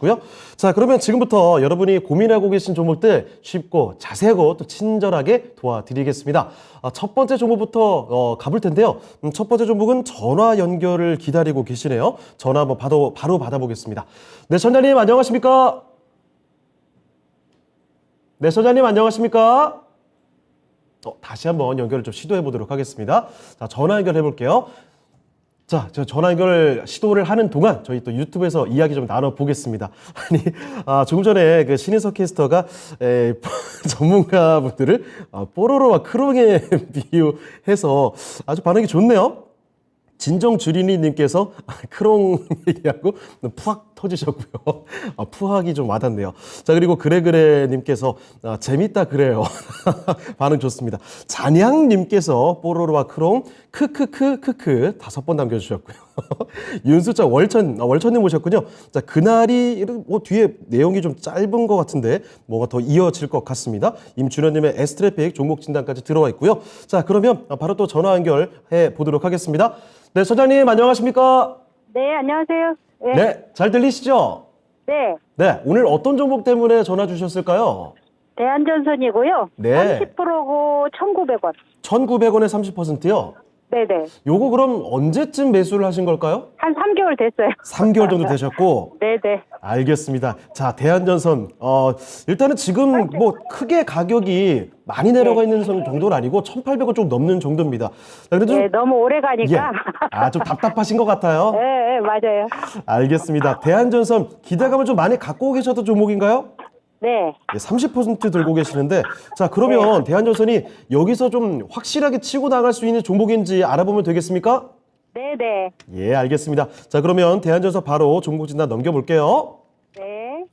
주시고요. 자, 그러면 지금부터 여러분이 고민하고 계신 종목들 쉽고 자세하고 또 친절하게 도와드리겠습니다. 첫 번째 종목부터 가볼 텐데요. 첫 번째 종목은 전화 연결을 기다리고 계시네요. 전화 한번 바로 받아보겠습니다. 네, 선장님 안녕하십니까? 네, 선장님 안녕하십니까? 다시 한번 연결을 좀 시도해 보도록 하겠습니다. 자, 전화 연결해 볼게요. 자, 저 전화 연결 시도를 하는 동안 저희 또 유튜브에서 이야기 좀 나눠보겠습니다. 아니, 조금 전에 그 신인석 캐스터가 전문가분들을 뽀로로와 크롱에 비유해서 아주 반응이 좋네요. 진정주린이님께서 크롱 얘기하고 푸악 터지셨고요. 푸악이 좀 와닿네요. 자, 그리고 그래그래님께서 재밌다 그래요. 반응 좋습니다. 잔향님께서 뽀로로와 크롱 크크크크크 5번 남겨주셨고요. 윤수자 월천님 오셨군요. 자, 그날이 뒤에 내용이 좀 짧은 것 같은데 뭐가 더 이어질 것 같습니다. 임준현님의 S트래픽 종목 진단까지 들어와 있고요. 자, 그러면 바로 또 전화 연결해 보도록 하겠습니다. 네, 소장님 안녕하십니까? 네, 안녕하세요. 네. 네, 잘 들리시죠? 네. 네, 오늘 어떤 종목 때문에 전화 주셨을까요? 대한전선이고요. 네. 30%고 1,900원. 1,900원에 30%요? 네네. 요거 그럼 언제쯤 매수를 하신 걸까요? 한 3개월 됐어요. 3개월 정도 되셨고. 네네. 알겠습니다. 자, 대한전선. 일단은 지금 뭐 크게 가격이 많이 내려가 있는 정도는 아니고 1,800원 좀 넘는 정도입니다. 자, 그래도 네, 너무 오래 가니까. 좀 답답하신 것 같아요. 네, 네, 맞아요. 알겠습니다. 대한전선 기대감을 좀 많이 갖고 계셨던 종목인가요? 네. 30% 들고 계시는데, 자, 그러면 대한전선이 여기서 좀 확실하게 치고 나갈 수 있는 종목인지 알아보면 되겠습니까? 네네. 예, 알겠습니다. 자, 그러면 대한전선 바로 종목 진단 넘겨볼게요. 네.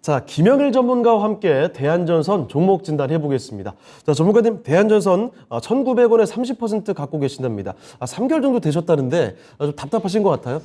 자, 김영일 전문가와 함께 대한전선 종목 진단 해보겠습니다. 자, 전문가님, 대한전선 1,900원에 30% 갖고 계신답니다. 3개월 정도 되셨다는데 좀 답답하신 것 같아요.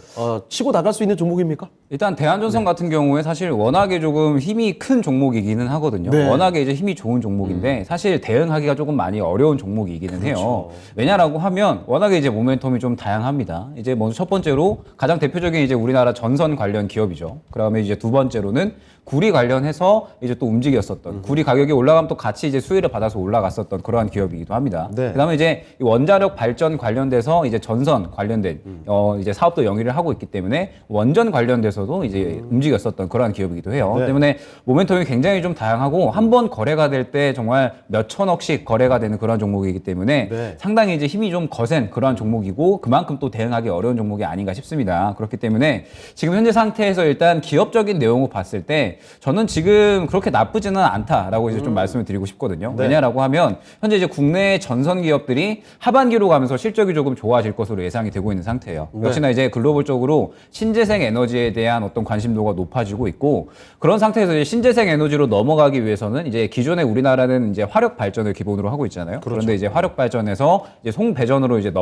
치고 나갈 수 있는 종목입니까? 일단 대한전선 같은 경우에 사실 워낙에 조금 힘이 큰 종목이기는 하거든요. 네. 워낙에 이제 힘이 좋은 종목인데 사실 대응하기가 조금 많이 어려운 종목이기는 해요. 왜냐라고 하면 워낙에 이제 모멘텀이 좀 다양합니다. 이제 먼저 첫 번째로 가장 대표적인 이제 우리나라 전선 관련 기업이죠. 그다음에 이제 두 번째로는 구리 관련해서 이제 또 움직였었던 구리 가격이 올라가면 또 같이 이제 수혜를 받아서 올라갔었던 그러한 기업이기도 합니다. 네. 그다음에 이제 이 원자력 발전 관련돼서 이제 전선 관련된 이제 사업도 영위를 하고 있기 때문에 원전 관련돼서도 이제 움직였었던 그러한 기업이기도 해요. 네. 때문에 모멘텀이 굉장히 좀 다양하고 한 번 거래가 될 때 정말 몇 천억씩 거래가 되는 그러한 종목이기 때문에 네. 상당히 이제 힘이 좀 거센 그러한 종목이고 그만큼 또 대응하기 어려운 종목이 아닌가 싶습니다. 그렇기 때문에 지금 현재 상태에서 일단 기업적인 내용을 봤을 때 저는 지금 그렇게 나쁘지는 않다라고 이제 좀 말씀을 드리고 싶거든요. 네. 왜냐라고 하면 현재 이제 국내 전선 기업들이 하반기로 가면서 실적이 조금 좋아질 것으로 예상이 되고 있는 상태예요. 네. 역시나 이제 글로벌적으로 신재생 에너지에 대한 어떤 관심도가 높아지고 있고 그런 상태에서 이제 신재생 에너지로 넘어가기 위해서는 이제 기존에 우리나라는 이제 화력 발전을 기본으로 하고 있잖아요. 그렇죠. 그런데 이제 화력 발전에서 이제 송배전으로 이제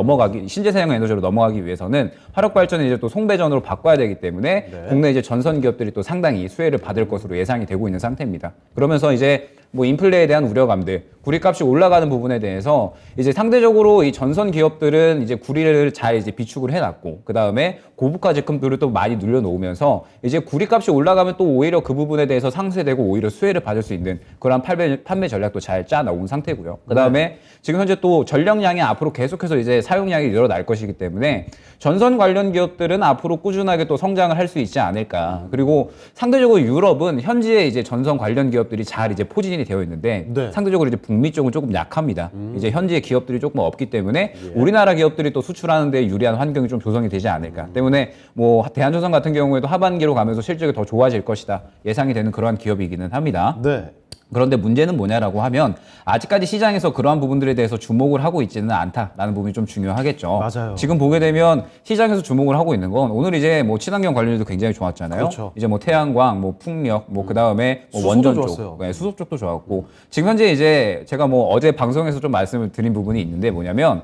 신재생 에너지로 넘어가기 위해서는 화력 발전을 이제 또 송배전으로 바꿔야 되기 때문에 네. 국내 이제 전선 기업들이 또 상당히 수혜를 받을 것으로 예상이 되고 있는 상태입니다. 그러면서 이제 뭐 인플레에 대한 우려감들, 구리값이 올라가는 부분에 대해서 이제 상대적으로 이 전선 기업들은 이제 구리를 잘 이제 비축을 해놨고 그 다음에 고부가 제품들을 또 많이 늘려놓으면서 이제 구리값이 올라가면 또 오히려 그 부분에 대해서 상쇄되고 오히려 수혜를 받을 수 있는 그런 판매 전략도 잘 짜나온 상태고요. 그 다음에 지금 현재 또 전력량이 앞으로 계속해서 이제 사용량이 늘어날 것이기 때문에 전선 관련 기업들은 앞으로 꾸준하게 또 성장을 할 수 있지 않을까. 그리고 상대적으로 유럽은 현지에 이제 전선 관련 기업들이 잘 이제 포진이 되어 있는데 네. 상대적으로 이제 북미 쪽은 조금 약합니다. 이제 현지의 기업들이 조금 없기 때문에 우리나라 기업들이 또 수출하는 데 유리한 환경이 좀 조성이 되지 않을까. 때문에 뭐 대한전선 같은 경우에도 하반기로 가면서 실적이 더 좋아질 것이다. 예상이 되는 그러한 기업이기는 합니다. 네. 그런데 문제는 뭐냐라고 하면 아직까지 시장에서 그러한 부분들에 대해서 주목을 하고 있지는 않다라는 부분이 좀 중요하겠죠. 맞아요. 지금 보게 되면 시장에서 주목을 하고 있는 건 오늘 이제 뭐 친환경 관련주도 굉장히 좋았잖아요. 그렇죠. 이제 뭐 태양광, 뭐 풍력, 뭐 그다음에 뭐 수소도 원전 좋았어요. 쪽, 네, 수소 쪽도 좋았고 지금 현재 이제 제가 뭐 어제 방송에서 좀 말씀을 드린 부분이 있는데 뭐냐면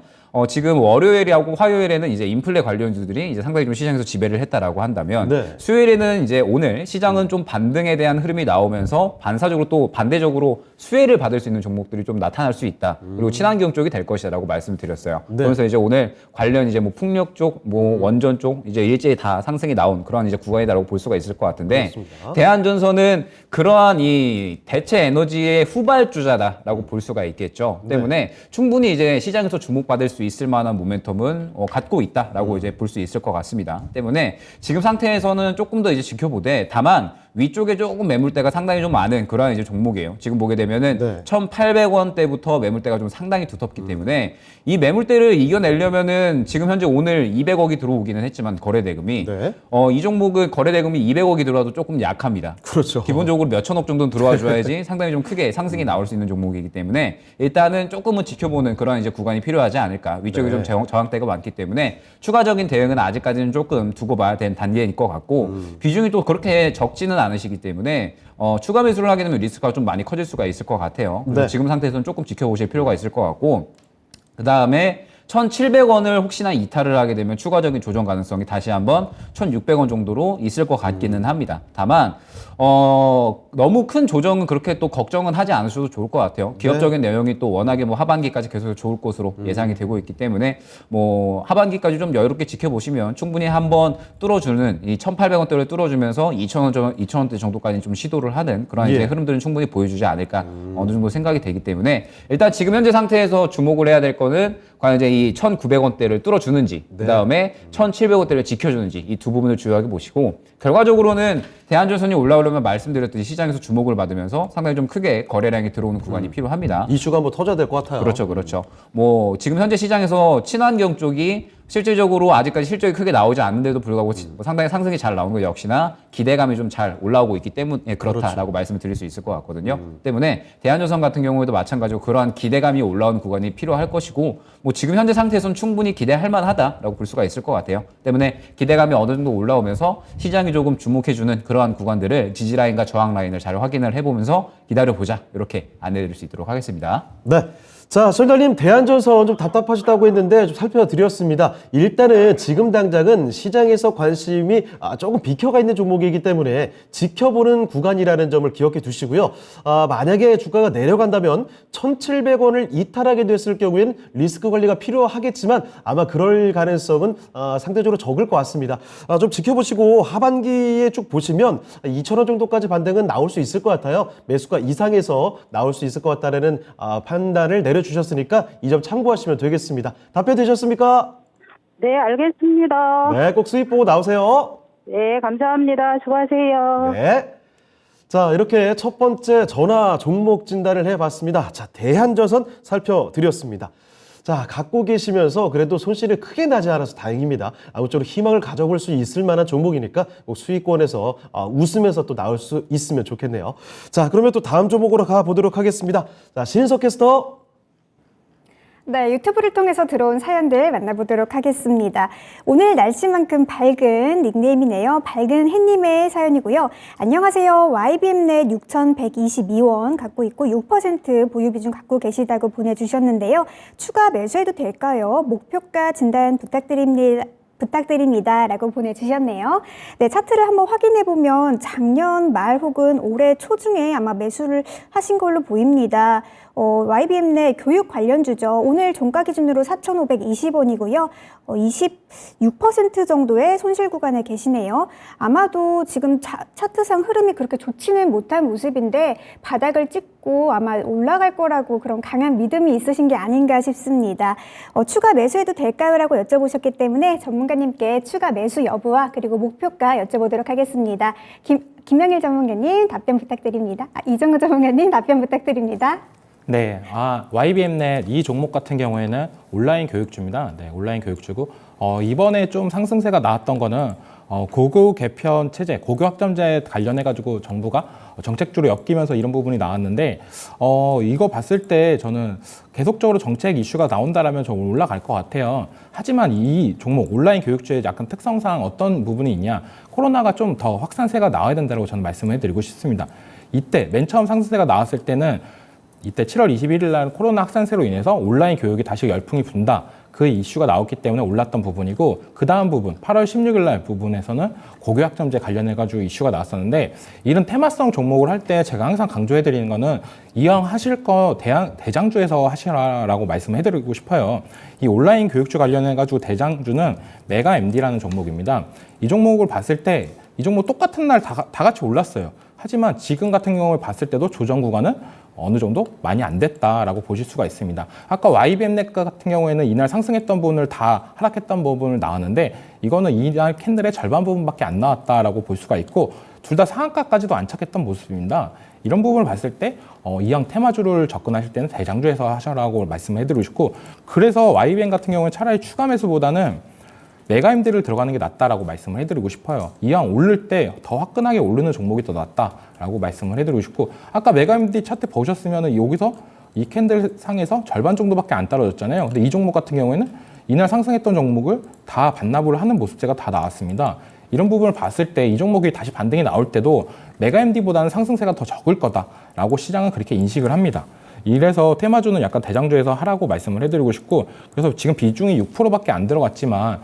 지금 월요일하고 화요일에는 이제 인플레 관련주들이 이제 상당히 좀 시장에서 지배를 했다라고 한다면 네. 수요일에는 이제 오늘 시장은 좀 반등에 대한 흐름이 나오면서 반사적으로 또 반대적으로 수혜를 받을 수 있는 종목들이 좀 나타날 수 있다. 그리고 친환경 쪽이 될 것이다라고 말씀드렸어요. 네. 그러면서 이제 오늘 관련 이제 뭐 풍력 쪽, 뭐 원전 쪽 이제 일제히 다 상승이 나온 그런 이제 구간이다라고 볼 수가 있을 것 같은데 그렇습니다. 대한전선은 그러한 이 대체 에너지의 후발주자다라고 볼 수가 있겠죠. 때문에 충분히 이제 시장에서 주목받을 수 있을 만한 모멘텀은 갖고 있다라고 이제 볼 수 있을 것 같습니다. 때문에 지금 상태에서는 조금 더 이제 지켜보되 다만 위쪽에 조금 매물대가 상당히 좀 많은 그런 이제 종목이에요. 지금 보게 되면은 네. 1,800원대부터 매물대가 좀 상당히 두텁기 때문에 이 매물대를 이겨내려면은 지금 현재 오늘 200억이 들어오기는 했지만 거래대금이 네. 이 종목은 거래대금이 200억이 들어와도 조금 약합니다. 그렇죠. 기본적으로 몇 천억 정도는 들어와 줘야지 상당히 좀 크게 상승이 나올 수 있는 종목이기 때문에 일단은 조금은 지켜보는 그런 이제 구간이 필요하지 않을까. 위쪽에 네. 좀 저항대가 많기 때문에 추가적인 대응은 아직까지는 조금 두고 봐야 되는 단계일 것 같고 비중이 또 그렇게 적지는 않으시기 때문에 추가 매수를 하게 되면 리스크가 좀 많이 커질 수가 있을 것 같아요. 그래서 네. 지금 상태에서는 조금 지켜보실 필요가 있을 것 같고 그 다음에 1,700원을 혹시나 이탈을 하게 되면 추가적인 조정 가능성이 다시 한번 1,600원 정도로 있을 것 같기는 합니다. 다만 너무 큰 조정은 그렇게 또 걱정은 하지 않으셔도 좋을 것 같아요. 기업적인 내용이 또 워낙에 뭐 하반기까지 계속 좋을 것으로 예상이 되고 있기 때문에 뭐 하반기까지 좀 여유롭게 지켜보시면 충분히 한번 뚫어주는 이 1,800원대를 뚫어주면서 2,000원대 정도까지 좀 시도를 하는 그런 예. 이제 흐름들은 충분히 보여주지 않을까 어느 정도 생각이 되기 때문에 일단 지금 현재 상태에서 주목을 해야 될 거는 과연 이제 이 1,900원대를 뚫어주는지 네. 그다음에 1,700원대를 지켜주는지 이 두 부분을 주요하게 보시고 결과적으로는 대한전선이 올라오려면 말씀드렸듯이 시장에서 주목을 받으면서 상당히 좀 크게 거래량이 들어오는 구간이 필요합니다. 이슈가 한번 터져야 될 것 같아요. 그렇죠, 그렇죠. 뭐 지금 현재 시장에서 친환경 쪽이 실질적으로 아직까지 실적이 크게 나오지 않는데도 불구하고 뭐 상당히 상승이 잘 나오는 거 역시나 기대감이 좀 잘 올라오고 있기 때문에 그렇다라고 말씀을 드릴 수 있을 것 같거든요. 때문에 대한전선 같은 경우에도 마찬가지로 그러한 기대감이 올라오는 구간이 필요할 것이고 뭐 지금 현재 상태에서는 충분히 기대할 만하다라고 볼 수가 있을 것 같아요. 때문에 기대감이 어느 정도 올라오면서 시장이 조금 주목해주는 그러한 구간들을 지지 라인과 저항 라인을 잘 확인을 해보면서 기다려보자 이렇게 안내드릴 수 있도록 하겠습니다. 네. 자, 설달님 대한전선 좀 답답하시다고 했는데 좀 살펴드렸습니다. 일단은 지금 당장은 시장에서 관심이 조금 비켜가 있는 종목이기 때문에 지켜보는 구간이라는 점을 기억해 두시고요. 만약에 주가가 내려간다면 1,700원을 이탈하게 됐을 경우에는 리스크 관리가 필요하겠지만 아마 그럴 가능성은 상대적으로 적을 것 같습니다. 좀 지켜보시고 하반기에 쭉 보시면 2,000원 정도까지 반등은 나올 수 있을 것 같아요. 매수가 이상에서 나올 수 있을 것 같다는 판단을 내려주셨으니까 이 점 참고하시면 되겠습니다. 답변 되셨습니까? 네, 알겠습니다. 네, 꼭 수익 보고 나오세요. 네, 감사합니다. 수고하세요. 네. 자, 이렇게 첫 번째 전화 종목 진단을 해봤습니다. 자, 대한전선 살펴드렸습니다. 자, 갖고 계시면서 그래도 손실이 크게 나지 않아서 다행입니다. 아무쪼록 희망을 가져볼 수 있을 만한 종목이니까 꼭 수익권에서 웃으면서 또 나올 수 있으면 좋겠네요. 자, 그러면 또 다음 종목으로 가보도록 하겠습니다. 자, 신인석 캐스터. 네, 유튜브를 통해서 들어온 사연들 만나보도록 하겠습니다. 오늘 날씨만큼 밝은 닉네임이네요. 밝은 햇님의 사연이고요. 안녕하세요. YBM넷 6,122원 갖고 있고 6% 보유 비중 갖고 계시다고 보내주셨는데요. 추가 매수해도 될까요? 목표가 진단 부탁드립니다. 라고 보내주셨네요. 네, 차트를 한번 확인해 보면 작년 말 혹은 올해 초중에 아마 매수를 하신 걸로 보입니다. YBM 내 교육 관련주죠. 오늘 종가 기준으로 4,520원이고요. 26% 정도의 손실 구간에 계시네요. 아마도 지금 차트상 흐름이 그렇게 좋지는 못한 모습인데 바닥을 찍고 아마 올라갈 거라고 그런 강한 믿음이 있으신 게 아닌가 싶습니다. 추가 매수해도 될까요? 라고 여쭤보셨기 때문에 전문가님께 추가 매수 여부와 그리고 목표가 여쭤보도록 하겠습니다. 김명일 전문가님 답변 부탁드립니다. 이정우 전문가님 답변 부탁드립니다. 네, YBM넷 이 종목 같은 경우에는 온라인 교육주입니다. 네, 온라인 교육주고 이번에 좀 상승세가 나왔던 거는 고교 개편 체제, 고교 학점제 관련해 가지고 정부가 정책주로 엮이면서 이런 부분이 나왔는데 이거 봤을 때 저는 계속적으로 정책 이슈가 나온다라면 좀 올라갈 것 같아요. 하지만 이 종목 온라인 교육주의 약간 특성상 어떤 부분이 있냐, 코로나가 좀 더 확산세가 나와야 된다고 저는 말씀을 드리고 싶습니다. 이때 맨 처음 상승세가 나왔을 때는 이때 7월 21일 날 코로나 확산세로 인해서 온라인 교육이 다시 열풍이 분다. 그 이슈가 나왔기 때문에 올랐던 부분이고, 그 다음 부분 8월 16일 날 부분에서는 고교학점제 관련해가지고 이슈가 나왔었는데, 이런 테마성 종목을 할 때 제가 항상 강조해드리는 거는 이왕 하실 거 대장주에서 하시라라고 말씀해드리고 싶어요. 이 온라인 교육주 관련해가지고 대장주는 메가 MD라는 종목입니다. 이 종목을 봤을 때 이 종목 똑같은 날 다 같이 올랐어요. 하지만 지금 같은 경우를 봤을 때도 조정 구간은 어느 정도 많이 안 됐다라고 보실 수가 있습니다. 아까 YBM넷 같은 경우에는 이날 상승했던 부분을 다 하락했던 부분을 나왔는데, 이거는 이날 캔들의 절반 부분밖에 안 나왔다라고 볼 수가 있고, 둘 다 상한가까지도 안착했던 모습입니다. 이런 부분을 봤을 때 이왕 테마주를 접근하실 때는 대장주에서 하셔라고 말씀을 해드리고 싶고, 그래서 YBM 같은 경우는 차라리 추가 매수보다는 메가임들을 들어가는 게 낫다라고 말씀을 해드리고 싶어요. 이왕 오를 때 더 화끈하게 오르는 종목이 더 낫다라고 말씀을 해드리고 싶고, 아까 메가임들 차트 보셨으면 여기서 이 캔들 상에서 절반 정도밖에 안 떨어졌잖아요. 근데 이 종목 같은 경우에는 이날 상승했던 종목을 다 반납을 하는 모습제가 다 나왔습니다. 이런 부분을 봤을 때 이 종목이 다시 반등이 나올 때도 메가임디보다는 상승세가 더 적을 거다라고 시장은 그렇게 인식을 합니다. 이래서 테마주는 약간 대장주에서 하라고 말씀을 해드리고 싶고, 그래서 지금 비중이 6%밖에 안 들어갔지만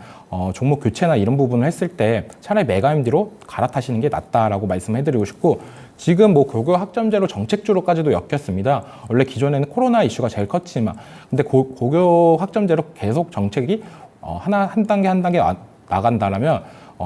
종목 교체나 이런 부분을 했을 때 차라리 메가임디로 갈아타시는 게 낫다라고 말씀을 해드리고 싶고, 지금 뭐 고교 학점제로 정책주로까지도 엮였습니다. 원래 기존에는 코로나 이슈가 제일 컸지만, 근데 고교 학점제로 계속 정책이 한 단계 나간다라면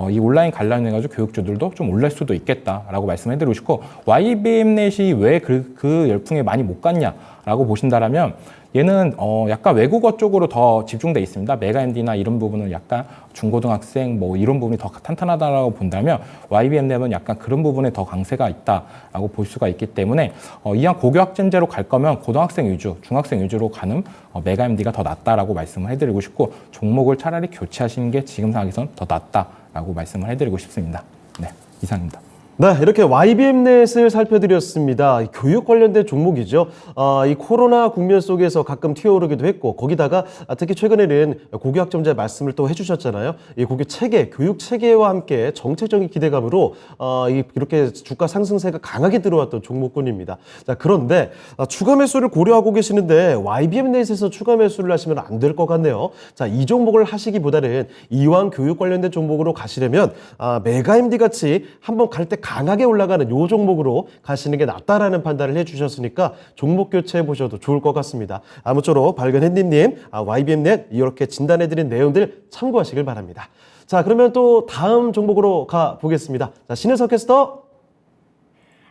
이 온라인 관련해가지고 교육주들도 좀 올릴 수도 있겠다라고 말씀해드리고 싶고, YBM넷이 왜 그 열풍에 많이 못 갔냐라고 보신다라면, 얘는 약간 외국어 쪽으로 더 집중돼 있습니다. 메가앤디나 이런 부분은 약간 중고등학생 뭐 이런 부분이 더 탄탄하다라고 본다면, YBM넷은 약간 그런 부분에 더 강세가 있다라고 볼 수가 있기 때문에 이왕 고교학점제로 갈 거면 고등학생 위주, 중학생 위주로 가는 메가앤디가 더 낫다라고 말씀을 해드리고 싶고, 종목을 차라리 교체하시는 게 지금 상황에선 더 낫다라고 말씀을 해드리고 싶습니다. 네, 이상입니다. 네, 이렇게 YBM넷을 살펴드렸습니다. 교육 관련된 종목이죠. 이 코로나 국면 속에서 가끔 튀어오르기도 했고, 거기다가 특히 최근에는 고교학점제 말씀을 또 해주셨잖아요. 이 고교 체계, 교육 체계와 함께 정책적인 기대감으로 이렇게 주가 상승세가 강하게 들어왔던 종목군입니다. 자, 그런데 추가 매수를 고려하고 계시는데 YBM넷에서 추가 매수를 하시면 안 될 것 같네요. 자, 이 종목을 하시기보다는 이왕 교육 관련된 종목으로 가시려면 메가임디 같이 한번 갈 때 강하게 올라가는 요 종목으로 가시는 게 낫다라는 판단을 해주셨으니까 종목 교체해 보셔도 좋을 것 같습니다. 아무쪼록 발견핸디님, YBM넷 이렇게 진단해드린 내용들 참고하시길 바랍니다. 자, 그러면 또 다음 종목으로 가보겠습니다. 자, 신혜석 캐스터.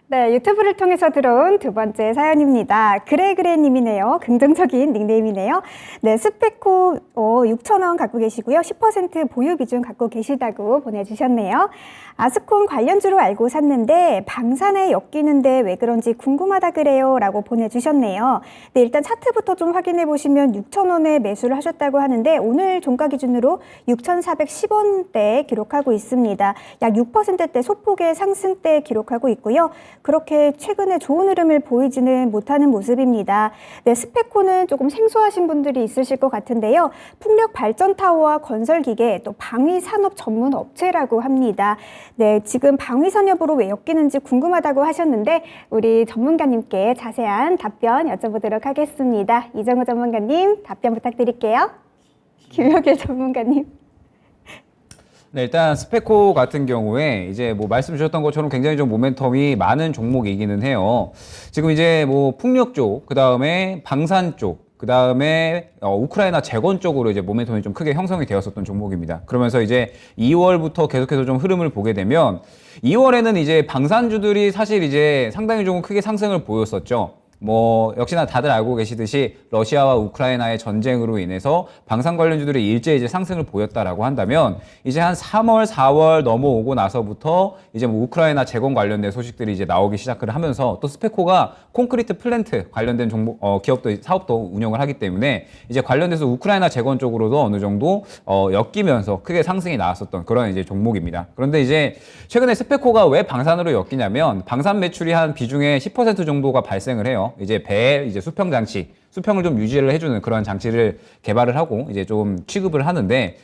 네, 유튜브를 통해서 들어온 두 번째 사연입니다. 그래그래님이네요. 긍정적인 닉네임이네요. 네, 스페코 6,000원 갖고 계시고요. 10% 보유 비중 갖고 계시다고 보내주셨네요. 아스콘 관련주로 알고 샀는데 방산에 엮이는데 왜 그런지 궁금하다 그래요 라고 보내주셨네요. 네, 일단 차트부터 좀 확인해 보시면 6,000원에 매수를 하셨다고 하는데 오늘 종가 기준으로 6,410원대 기록하고 있습니다. 약 6%대 소폭의 상승대 기록하고 있고요. 그렇게 최근에 좋은 흐름을 보이지는 못하는 모습입니다. 네, 스페코는 조금 생소하신 분들이 있으실 것 같은데요. 풍력 발전 타워와 건설 기계, 또 방위 산업 전문 업체라고 합니다. 네, 지금 방위 산업으로 왜 엮이는지 궁금하다고 하셨는데 우리 전문가님께 자세한 답변 여쭤보도록 하겠습니다. 이정우 전문가님 답변 부탁드릴게요. 김혁일 전문가님. 네, 일단 스페코 같은 경우에 이제 뭐 말씀 주셨던 것처럼 굉장히 좀 모멘텀이 많은 종목이기는 해요. 지금 이제 뭐 풍력 쪽, 그 다음에 방산 쪽, 그 다음에 우크라이나 재건 쪽으로 이제 모멘텀이 좀 크게 형성이 되었었던 종목입니다. 그러면서 이제 2월부터 계속해서 좀 흐름을 보게 되면 2월에는 이제 방산주들이 사실 이제 상당히 좀 크게 상승을 보였었죠. 뭐 역시나 다들 알고 계시듯이 러시아와 우크라이나의 전쟁으로 인해서 방산 관련주들이 일제히 이제 상승을 보였다라고 한다면 이제 한 3월, 4월 넘어오고 나서부터 이제 뭐 우크라이나 재건 관련된 소식들이 이제 나오기 시작을 하면서 또 스페코가 콘크리트 플랜트 관련된 종목 기업도 사업도 운영을 하기 때문에 이제 관련돼서 우크라이나 재건 쪽으로도 어느 정도 엮이면서 크게 상승이 나왔었던 그런 이제 종목입니다. 그런데 이제 최근에 스페코가 왜 방산으로 엮이냐면 방산 매출이 한 비중의 10% 정도가 발생을 해요. 이제 배 이제 수평 장치, 수평을 좀 유지를 해주는 그런 장치를 개발을 하고 이제 좀 취급을 하는데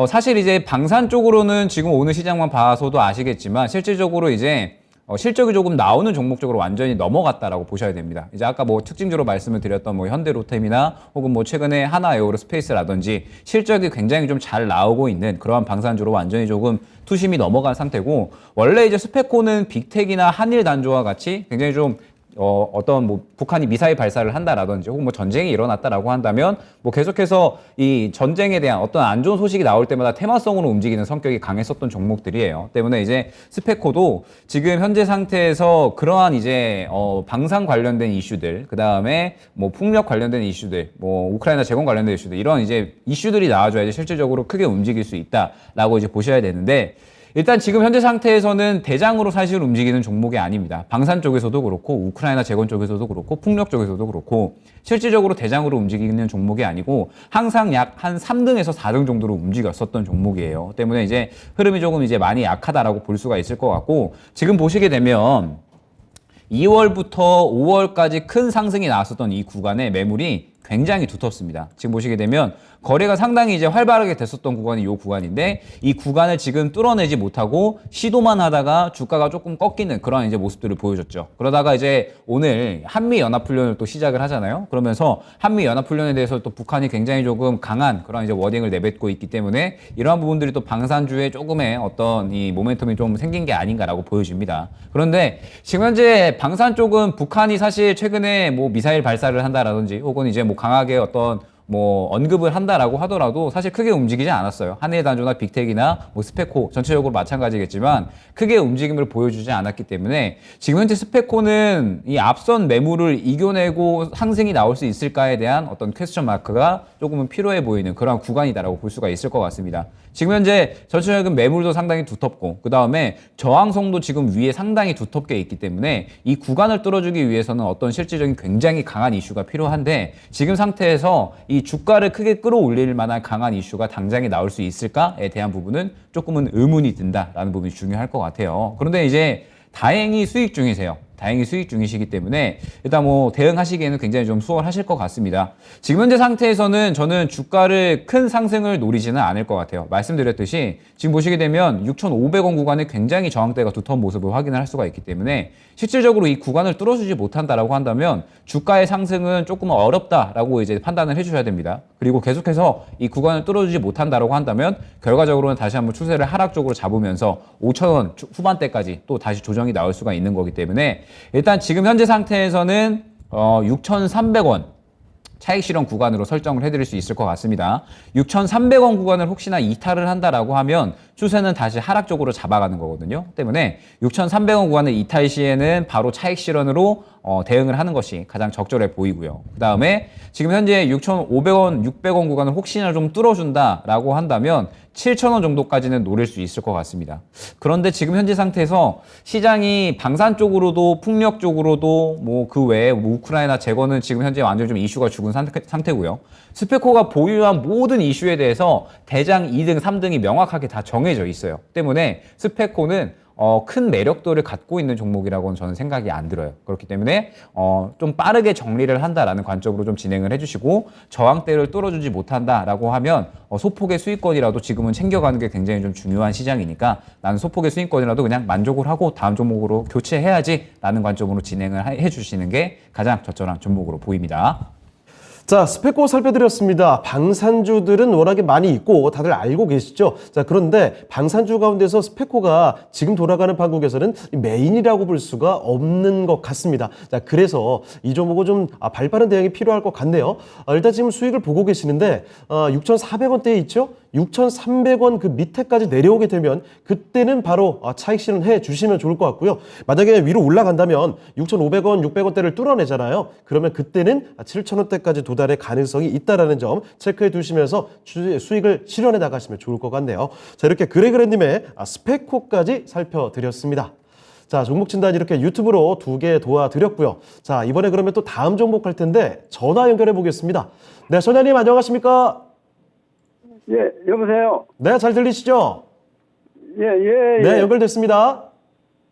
사실 이제 방산 쪽으로는 지금 오늘 시장만 봐서도 아시겠지만 실질적으로 이제 실적이 조금 나오는 종목 쪽으로 완전히 넘어갔다라고 보셔야 됩니다. 이제 아까 뭐 특징주로 말씀을 드렸던 뭐 현대로템이나 혹은 뭐 최근에 하나에어로스페이스라든지 실적이 굉장히 좀 잘 나오고 있는 그러한 방산주로 완전히 조금 투심이 넘어간 상태고, 원래 이제 스페코는 빅텍이나 한일 단조와 같이 굉장히 좀 어떤 뭐 북한이 미사일 발사를 한다라든지 혹은 뭐 전쟁이 일어났다라고 한다면 뭐 계속해서 이 전쟁에 대한 어떤 안 좋은 소식이 나올 때마다 테마성으로 움직이는 성격이 강했었던 종목들이에요. 때문에 이제 스페코도 지금 현재 상태에서 그러한 이제 방산 관련된 이슈들, 그 다음에 뭐 풍력 관련된 이슈들, 뭐 우크라이나 재건 관련된 이슈들, 이런 이제 이슈들이 나와줘야지 실질적으로 크게 움직일 수 있다라고 이제 보셔야 되는데, 일단 지금 현재 상태에서는 대장으로 사실 움직이는 종목이 아닙니다. 방산 쪽에서도 그렇고 우크라이나 재건 쪽에서도 그렇고 풍력 쪽에서도 그렇고 실질적으로 대장으로 움직이는 종목이 아니고 항상 약 한 3등에서 4등 정도로 움직였었던 종목이에요. 때문에 이제 흐름이 조금 이제 많이 약하다라고 볼 수가 있을 것 같고, 지금 보시게 되면 2월부터 5월까지 큰 상승이 나왔었던 이 구간의 매물이 굉장히 두텁습니다. 지금 보시게 되면 거래가 상당히 이제 활발하게 됐었던 구간이 이 구간인데, 이 구간을 지금 뚫어내지 못하고 시도만 하다가 주가가 조금 꺾이는 그런 이제 모습들을 보여줬죠. 그러다가 이제 오늘 한미연합훈련을 또 시작을 하잖아요. 그러면서 한미연합훈련에 대해서 또 북한이 굉장히 조금 강한 그런 이제 워딩을 내뱉고 있기 때문에 이러한 부분들이 또 방산주에 조금의 어떤 이 모멘텀이 좀 생긴 게 아닌가라고 보여집니다. 그런데 지금 현재 방산 쪽은 북한이 사실 최근에 뭐 미사일 발사를 한다라든지 혹은 이제 뭐 강하게 어떤 뭐 언급을 한다라고 하더라도 사실 크게 움직이지 않았어요. 한일단조나 빅텍이나 뭐 스페코 전체적으로 마찬가지겠지만 크게 움직임을 보여주지 않았기 때문에 지금 현재 스페코는 이 앞선 매물을 이겨내고 상승이 나올 수 있을까에 대한 어떤 퀘스천 마크가 조금은 필요해 보이는 그런 구간이다라고 볼 수가 있을 것 같습니다. 지금 현재 전체적인 매물도 상당히 두텁고 그 다음에 저항성도 지금 위에 상당히 두텁게 있기 때문에 이 구간을 뚫어주기 위해서는 어떤 실질적인 굉장히 강한 이슈가 필요한데, 지금 상태에서 이 주가를 크게 끌어올릴 만한 강한 이슈가 당장에 나올 수 있을까에 대한 부분은 조금은 의문이 든다라는 부분이 중요할 것 같아요. 그런데 이제 다행히 수익 중이세요. 다행히 수익 중이시기 때문에 일단 뭐 대응하시기에는 굉장히 좀 수월하실 것 같습니다. 지금 현재 상태에서는 저는 주가를 큰 상승을 노리지는 않을 것 같아요. 말씀드렸듯이 지금 보시게 되면 6,500원 구간에 굉장히 저항대가 두터운 모습을 확인을 할 수가 있기 때문에 실질적으로 이 구간을 뚫어주지 못한다라고 한다면 주가의 상승은 조금 어렵다라고 이제 판단을 해주셔야 됩니다. 그리고 계속해서 이 구간을 뚫어주지 못한다라고 한다면 결과적으로는 다시 한번 추세를 하락 쪽으로 잡으면서 5,000원 후반대까지 또 다시 조정이 나올 수가 있는 거기 때문에 일단 지금 현재 상태에서는 6,300원 차익 실현 구간으로 설정을 해드릴 수 있을 것 같습니다. 6,300원 구간을 혹시나 이탈을 한다라고 하면 추세는 다시 하락 쪽으로 잡아가는 거거든요. 때문에 6,300원 구간을 이탈 시에는 바로 차익 실현으로 대응을 하는 것이 가장 적절해 보이고요. 그 다음에 지금 현재 6,500원, 600원 구간을 혹시나 좀 뚫어준다라고 한다면 7,000원 정도까지는 노릴 수 있을 것 같습니다. 그런데 지금 현재 상태에서 시장이 방산 쪽으로도 풍력 쪽으로도 뭐 그 외에 우크라이나 재건은 지금 현재 완전히 좀 이슈가 죽은 상태고요. 스페코가 보유한 모든 이슈에 대해서 대장 2등, 3등이 명확하게 다 정해져 있어요. 때문에 스페코는 큰 매력도를 갖고 있는 종목이라고는 저는 생각이 안 들어요. 그렇기 때문에 좀 빠르게 정리를 한다라는 관점으로 좀 진행을 해주시고, 저항대를 뚫어주지 못한다라고 하면 소폭의 수익권이라도 지금은 챙겨가는 게 굉장히 좀 중요한 시장이니까 나는 소폭의 수익권이라도 그냥 만족을 하고 다음 종목으로 교체해야지라는 관점으로 진행을 해주시는 게 가장 적절한 종목으로 보입니다. 자, 스페코 살펴드렸습니다. 방산주들은 워낙에 많이 있고 다들 알고 계시죠? 자, 그런데 방산주 가운데서 스페코가 지금 돌아가는 판국에서는 메인이라고 볼 수가 없는 것 같습니다. 자, 그래서 이 종목은 좀 발빠른 대응이 필요할 것 같네요. 일단 지금 수익을 보고 계시는데 6,400원대에 있죠? 6,300원 그 밑에까지 내려오게 되면 그때는 바로 차익 실현해 주시면 좋을 것 같고요. 만약에 위로 올라간다면 6,500원, 600원대를 뚫어내잖아요. 그러면 그때는 7,000원대까지 도달의 가능성이 있다는 점 체크해 두시면서 수익을 실현해 나가시면 좋을 것 같네요. 자, 이렇게 그래그래님의 스페코까지 살펴드렸습니다. 자, 종목 진단 이렇게 유튜브로 2개 도와드렸고요. 자, 이번에 그러면 또 다음 종목 할 텐데 전화 연결해 보겠습니다. 네, 소장님 안녕하십니까? 예, 여보세요? 네, 잘 들리시죠? 예. 네, 연결됐습니다.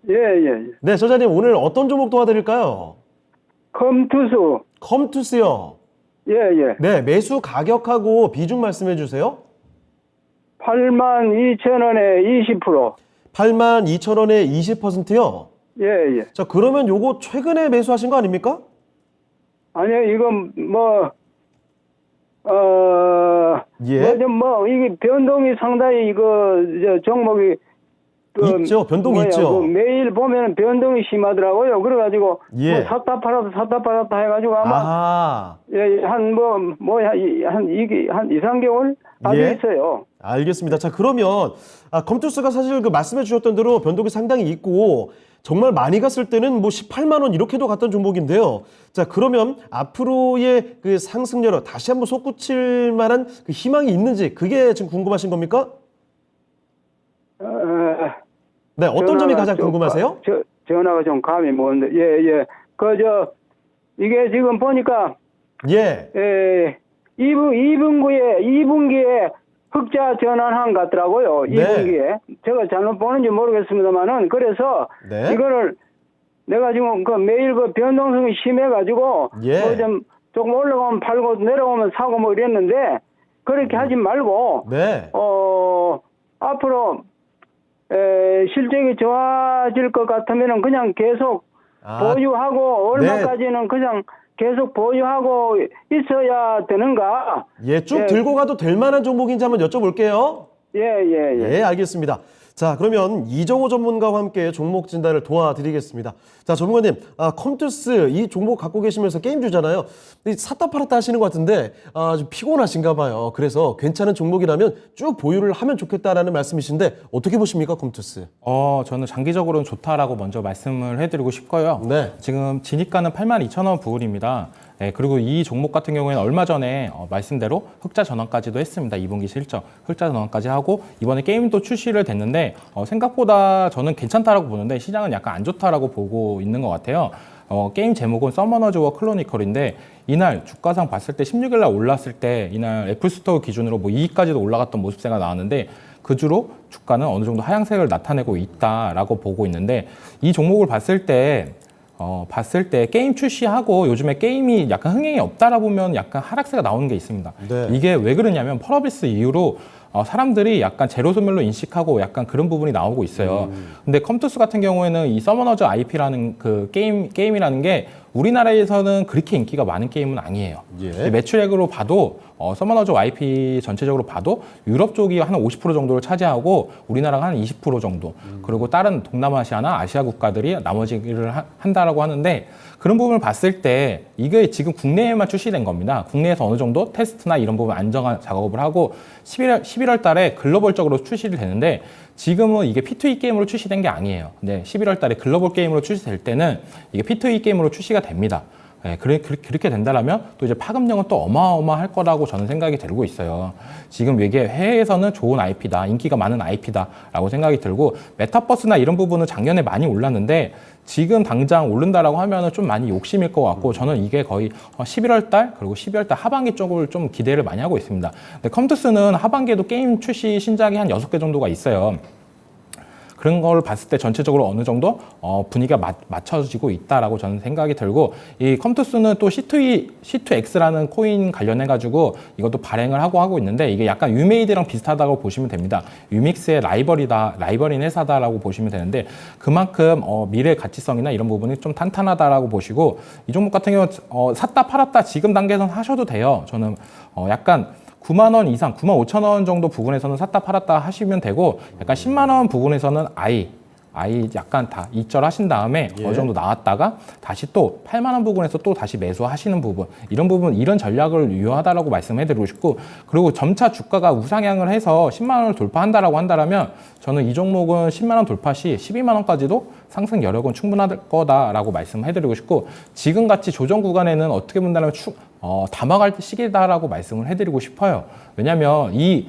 예. 네, 소장님 오늘 어떤 종목 도와드릴까요? 컴투수. 컴투스요. 예. 네, 매수 가격하고 비중 말씀해 주세요. 82,000원에 20%. 82,000원에 20%요. 예, 예. 자, 그러면 요거 최근에 매수하신 거 아닙니까? 아니요, 이건 예. 이게 변동이 상당히 종목이 있죠. 변동이 있죠. 매일 보면 변동이 심하더라고요. 그래가지고 예. 샀다 팔았다 해가지고 아마 아하. 예, 한 2, 3개월 다 예. 돼 있어요. 알겠습니다. 자, 그러면 컴투스가 사실 그 말씀해 주셨던 대로 변동이 상당히 있고 정말 많이 갔을 때는 뭐 18만 원 이렇게도 갔던 종목인데요. 자, 그러면 앞으로의 그 상승률을 다시 한번 솟구칠 만한 그 희망이 있는지 그게 지금 궁금하신 겁니까? 네, 어떤 점이 가장 궁금하세요? 전화가 좀 감이 먼데, 예. 이게 지금 보니까, 예. 2분기에 흑자 전환한 것 같더라고요. 네. 2분기에. 제가 잘못 보는지 모르겠습니다만은, 그래서 네. 이거를 내가 지금 매일 변동성이 심해가지고, 예. 조금 올라가면 팔고 내려오면 사고 뭐 이랬는데, 그렇게 하지 말고, 네. 앞으로 실적이 좋아질 것 같으면은 그냥 계속 보유하고 얼마까지는 그냥 계속 보유하고 있어야 되는가? 예, 쭉 예. 들고 가도 될 만한 종목인지 한번 여쭤볼게요. 예. 예, 알겠습니다. 자, 그러면 이정호 전문가와 함께 종목 진단을 도와드리겠습니다. 자, 전문가님, 컴투스 이 종목 갖고 계시면서 게임주잖아요. 샀다 팔았다 하시는 것 같은데 좀 피곤하신가 봐요. 그래서 괜찮은 종목이라면 쭉 보유를 하면 좋겠다라는 말씀이신데 어떻게 보십니까, 컴투스? 저는 장기적으로는 좋다라고 먼저 말씀을 해드리고 싶고요. 네. 지금 진입가는 82,000원 부근입니다. 네, 그리고 이 종목 같은 경우에는 얼마 전에 말씀대로 흑자 전환까지도 했습니다. 2분기 실적 흑자 전환까지 하고 이번에 게임도 출시를 됐는데 생각보다 저는 괜찮다라고 보는데 시장은 약간 안 좋다라고 보고 있는 것 같아요. 게임 제목은 서머너즈 워 클로니컬인데 이날 주가상 봤을 때 16일 날 올랐을 때 이날 애플스토어 기준으로 뭐 2위까지도 올라갔던 모습세가 나왔는데 그 주로 주가는 어느 정도 하향세를 나타내고 있다라고 보고 있는데 이 종목을 봤을 때 게임 출시하고 요즘에 게임이 약간 흥행이 없다라 보면 약간 하락세가 나오는 게 있습니다. 네. 이게 왜 그러냐면 펄어비스 이후로 사람들이 약간 제로 소멸로 인식하고 약간 그런 부분이 나오고 있어요. 근데 컴투스 같은 경우에는 이 서머너즈 IP라는 그 게임이라는 게 우리나라에서는 그렇게 인기가 많은 게임은 아니에요. 예. 매출액으로 봐도 서머너즈 IP 전체적으로 봐도 유럽 쪽이 한 50% 정도를 차지하고 우리나라가 한 20% 정도 그리고 다른 동남아시아나 아시아 국가들이 나머지를 한다라고 하는데 그런 부분을 봤을 때 이게 지금 국내에만 출시된 겁니다. 국내에서 어느 정도 테스트나 이런 부분 안정화 작업을 하고 11월 달에 글로벌적으로 출시를 되는데 지금은 이게 P2E 게임으로 출시된 게 아니에요. 근데 11월 달에 글로벌 게임으로 출시될 때는 이게 P2E 게임으로 출시가 됩니다. 네, 그렇게 된다면 또 이제 파급력은 또 어마어마할 거라고 저는 생각이 들고 있어요. 지금 이게 해외에서는 좋은 IP다, 인기가 많은 IP다라고 생각이 들고 메타버스나 이런 부분은 작년에 많이 올랐는데 지금 당장 오른다라고 하면은 좀 많이 욕심일 것 같고 저는 이게 거의 11월 달 그리고 12월 달 하반기 쪽을 좀 기대를 많이 하고 있습니다. 근데 컴투스는 하반기에도 게임 출시 신작이 한 6개 정도가 있어요. 그런 걸 봤을 때 전체적으로 어느 정도 분위기가 맞춰지고 있다라고 저는 생각이 들고 이 컴투스는 또 C2X라는 코인 관련해가지고 이것도 발행을 하고 있는데 이게 약간 유메이드랑 비슷하다고 보시면 됩니다. 유믹스의 라이벌인 회사다라고 보시면 되는데 그만큼 미래 가치성이나 이런 부분이 좀 탄탄하다라고 보시고 이 종목 같은 경우 샀다 팔았다 지금 단계에서는 하셔도 돼요. 저는 약간 9만 원 이상, 9만 5천 원 정도 부분에서는 샀다 팔았다 하시면 되고 약간 10만 원 부분에서는 아이 약간 다 이절하신 다음에 예. 어느 정도 나왔다가 다시 또 8만 원 부분에서 또 다시 매수하시는 부분 이런 전략을 유효하다라고 말씀해드리고 싶고 그리고 점차 주가가 우상향을 해서 10만 원을 돌파한다라고 한다면 저는 이 종목은 10만 원 돌파 시 12만 원까지도 상승 여력은 충분할 거다라고 말씀해드리고 싶고 지금같이 조정 구간에는 어떻게 본다면 담아갈 시기다라고 말씀을 해드리고 싶어요. 왜냐하면 이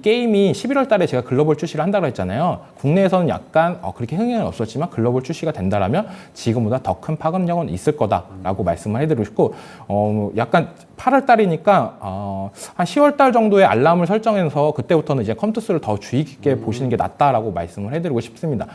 게임이 11월 달에 제가 글로벌 출시를 한다고 했잖아요. 국내에서는 약간 그렇게 흥행은 없었지만 글로벌 출시가 된다라면 지금보다 더 큰 파급력은 있을 거다라고 말씀을 해드리고 싶고 약간 8월 달이니까 한 10월 달 정도에 알람을 설정해서 그때부터는 이제 컴투스를 더 주의 깊게 보시는 게 낫다라고 말씀을 해드리고 싶습니다.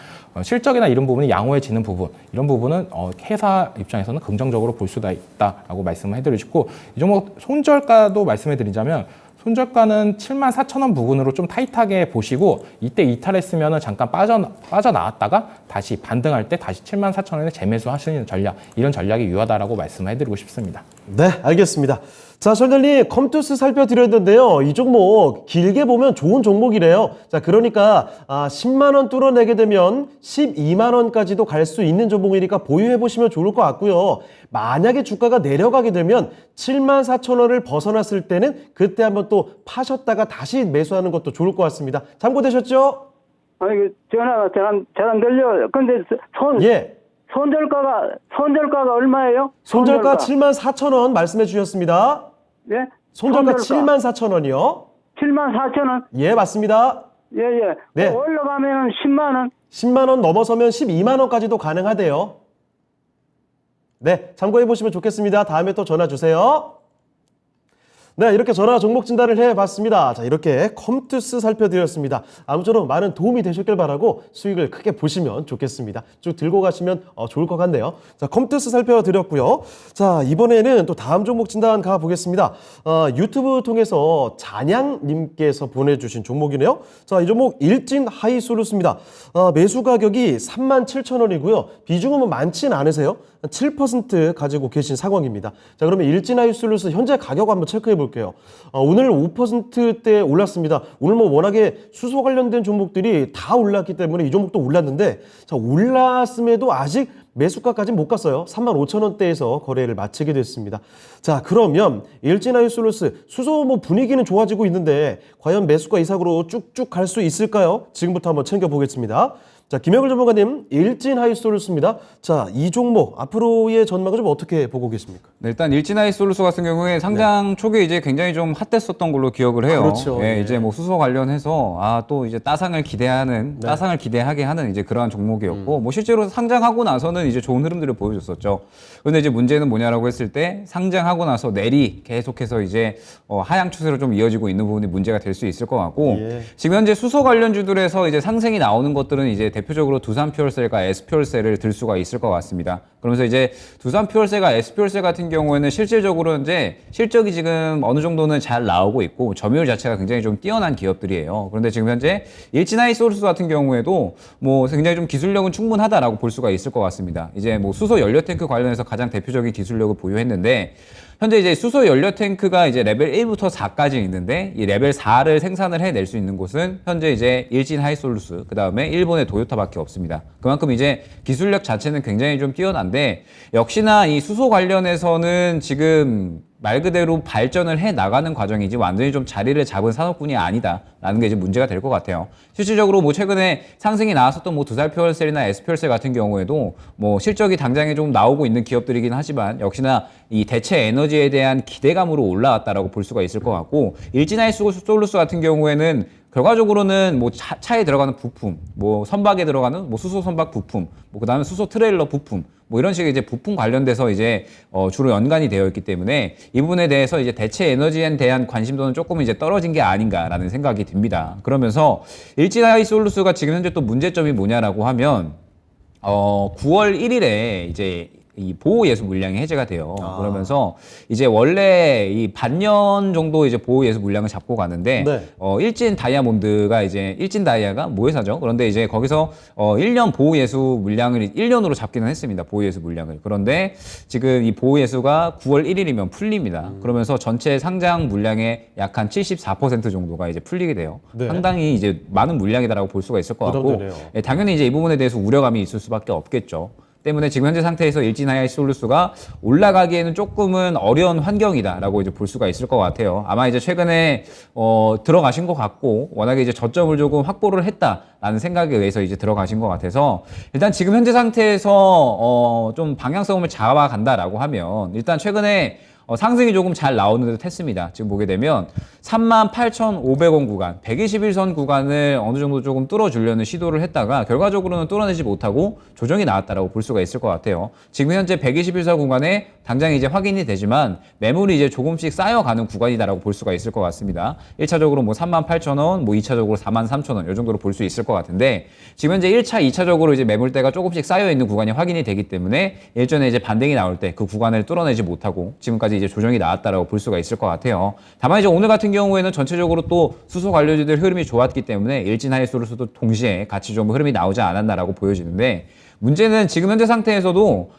실적이나 이런 부분이 양호해지는 부분 이런 부분은 회사 입장에서는 긍정적으로 볼 수가 있다라고 말씀을 해드리고 싶고 이 종목 손절가도 말씀해 드리자면 손절가는 74,000원 부근으로 좀 타이트하게 보시고 이때 이탈했으면 잠깐 빠져나왔다가 다시 반등할 때 다시 74,000원에 재매수 하시는 전략, 이런 전략이 유효하다라고 말씀해드리고 싶습니다. 네, 알겠습니다. 자, 설달님 컴투스 살펴드렸는데요. 이 종목 길게 보면 좋은 종목이래요. 자, 그러니까 10만 원 뚫어내게 되면 12만 원까지도 갈 수 있는 종목이니까 보유해 보시면 좋을 것 같고요. 만약에 주가가 내려가게 되면 74,000원을 벗어났을 때는 그때 한번 또 파셨다가 다시 매수하는 것도 좋을 것 같습니다. 참고되셨죠? 아니, 전화가 잘 안 들려. 근데 예. 손절가가 얼마예요? 손절가 74,000원 말씀해 주셨습니다. 예? 손절가 74,000원이요. 74,000원? 예, 맞습니다. 예, 예. 네. 올라가면 10만 원. 10만 원 넘어서면 12만 원까지도 가능하대요. 네, 참고해 보시면 좋겠습니다. 다음에 또 전화 주세요. 네, 이렇게 전화 종목 진단을 해봤습니다. 자, 이렇게 컴투스 살펴드렸습니다. 아무쪼록 많은 도움이 되셨길 바라고 수익을 크게 보시면 좋겠습니다. 쭉 들고 가시면 좋을 것 같네요. 자, 컴투스 살펴드렸고요. 자, 이번에는 또 다음 종목 진단 가보겠습니다. 유튜브 통해서 잔양님께서 보내주신 종목이네요. 자, 이 종목 일진 하이솔루스입니다. 매수 가격이 37,000원이고요. 비중은 많진 않으세요. 7% 가지고 계신 상황입니다. 자, 그러면 일진 하이솔루스 현재 가격 한번 체크해 볼게요. 오늘 5%대 올랐습니다. 오늘 뭐 워낙에 수소 관련된 종목들이 다 올랐기 때문에 이 종목도 올랐는데, 자, 올랐음에도 아직 매수가까지는 못 갔어요. 35,000원대에서 거래를 마치게 됐습니다. 자, 그러면 일진 하이솔루스 수소 뭐 분위기는 좋아지고 있는데 과연 매수가 이상으로 쭉쭉 갈 수 있을까요? 지금부터 한번 챙겨보겠습니다. 자, 김영일 전문가님, 일진 하이솔루스입니다. 자, 이 종목 앞으로의 전망을 좀 어떻게 보고 계십니까? 네, 일단 일진하이솔루스 같은 경우에 상장 초기에 이제 굉장히 좀 핫했었던 걸로 기억을 해요. 그렇죠. 예, 예. 이제 뭐 수소 관련해서 또 이제 따상을 기대하게 하는 이제 그러한 종목이었고, 뭐 실제로 상장하고 나서는 이제 좋은 흐름들을 보여줬었죠. 그런데 이제 문제는 뭐냐라고 했을 때 상장하고 나서 내리 계속해서 이제 하향 추세로 좀 이어지고 있는 부분이 문제가 될 수 있을 것 같고, 예. 지금 현재 수소 관련주들에서 이제 상승이 나오는 것들은 이제 대표적으로 두산퓨얼셀과 S퓨얼셀을 들 수가 있을 것 같습니다. 그러면서 이제 두산퓨얼셀과 S퓨얼셀 같은 경우에는 실질적으로 이제 실적이 지금 어느 정도는 잘 나오고 있고 점유율 자체가 굉장히 좀 뛰어난 기업들이에요. 그런데 지금 현재 일진하이솔루스 같은 경우에도 뭐 굉장히 좀 기술력은 충분하다라고 볼 수가 있을 것 같습니다. 이제 뭐 수소 연료 탱크 관련해서 가장 대표적인 기술력을 보유했는데, 현재 이제 수소 연료 탱크가 이제 레벨 1부터 4까지 있는데, 이 레벨 4를 생산을 해낼 수 있는 곳은 현재 이제 일진 하이솔루스, 그 다음에 일본의 도요타밖에 없습니다. 그만큼 이제 기술력 자체는 굉장히 좀 뛰어난데, 역시나 이 수소 관련해서는 지금 말 그대로 발전을 해 나가는 과정이지 완전히 좀 자리를 잡은 산업군이 아니다라는 게 이제 문제가 될 것 같아요. 실질적으로 뭐 최근에 상승이 나왔었던 뭐 두산퓨얼셀이나 S퓨얼셀 같은 경우에도 뭐 실적이 당장에 좀 나오고 있는 기업들이긴 하지만 역시나 이 대체 에너지에 대한 기대감으로 올라왔다라고 볼 수가 있을 것 같고, 일진하이솔루스 같은 경우에는 결과적으로는 뭐 차에 들어가는 부품, 뭐 선박에 들어가는 뭐 수소 선박 부품, 뭐 그다음에 수소 트레일러 부품, 뭐 이런 식의 이제 부품 관련돼서 이제 주로 연관이 되어 있기 때문에 이 부분에 대해서 이제 대체 에너지에 대한 관심도는 조금 이제 떨어진 게 아닌가라는 생각이 듭니다. 그러면서 일진하이솔루스가 지금 현재 또 문제점이 뭐냐라고 하면 9월 1일에 이제 이 보호 예수 물량이 해제가 돼요. 그러면서 이제 원래 이 반년 정도 이제 보호 예수 물량을 잡고 가는데, 네. 일진 다이아몬드가 이제 일진 다이아가 모회사죠. 그런데 이제 거기서 1년 보호 예수 물량을 1년으로 잡기는 했습니다. 보호 예수 물량을. 그런데 지금 이 보호 예수가 9월 1일이면 풀립니다. 그러면서 전체 상장 물량의 약 한 74% 정도가 이제 풀리게 돼요. 네. 상당히 이제 많은 물량이다라고 볼 수가 있을 것 같고, 부담되네요. 예, 당연히 이제 이 부분에 대해서 우려감이 있을 수밖에 없겠죠. 때문에 지금 현재 상태에서 일진하이솔루스가 올라가기에는 조금은 어려운 환경이다라고 이제 볼 수가 있을 것 같아요. 아마 이제 최근에 들어가신 것 같고 워낙에 이제 저점을 조금 확보를 했다라는 생각에 의해서 이제 들어가신 것 같아서, 일단 지금 현재 상태에서 좀 방향성을 잡아간다라고 하면 일단 최근에 상승이 조금 잘 나오는 듯 했습니다. 지금 보게 되면 38,500원 구간, 121선 구간을 어느 정도 조금 뚫어주려는 시도를 했다가 결과적으로는 뚫어내지 못하고 조정이 나왔다라고 볼 수가 있을 것 같아요. 지금 현재 121선 구간에 당장 이제 확인이 되지만 매물이 이제 조금씩 쌓여가는 구간이다라고 볼 수가 있을 것 같습니다. 1차적으로 뭐 38,000원, 뭐 2차적으로 43,000원 이 정도로 볼 수 있을 것 같은데, 지금 현재 1차, 2차적으로 이제 매물대가 조금씩 쌓여 있는 구간이 확인이 되기 때문에 일전에 이제 반등이 나올 때 그 구간을 뚫어내지 못하고 지금까지 이제 조정이 나왔다라고 볼 수가 있을 것 같아요. 다만 이제 오늘 같은 경우에는 전체적으로 또 수소 관련주들 흐름이 좋았기 때문에 일진 하이솔루스도 동시에 같이 좀 흐름이 나오지 않았나라고 보여지는데, 문제는 지금 현재 상태에서도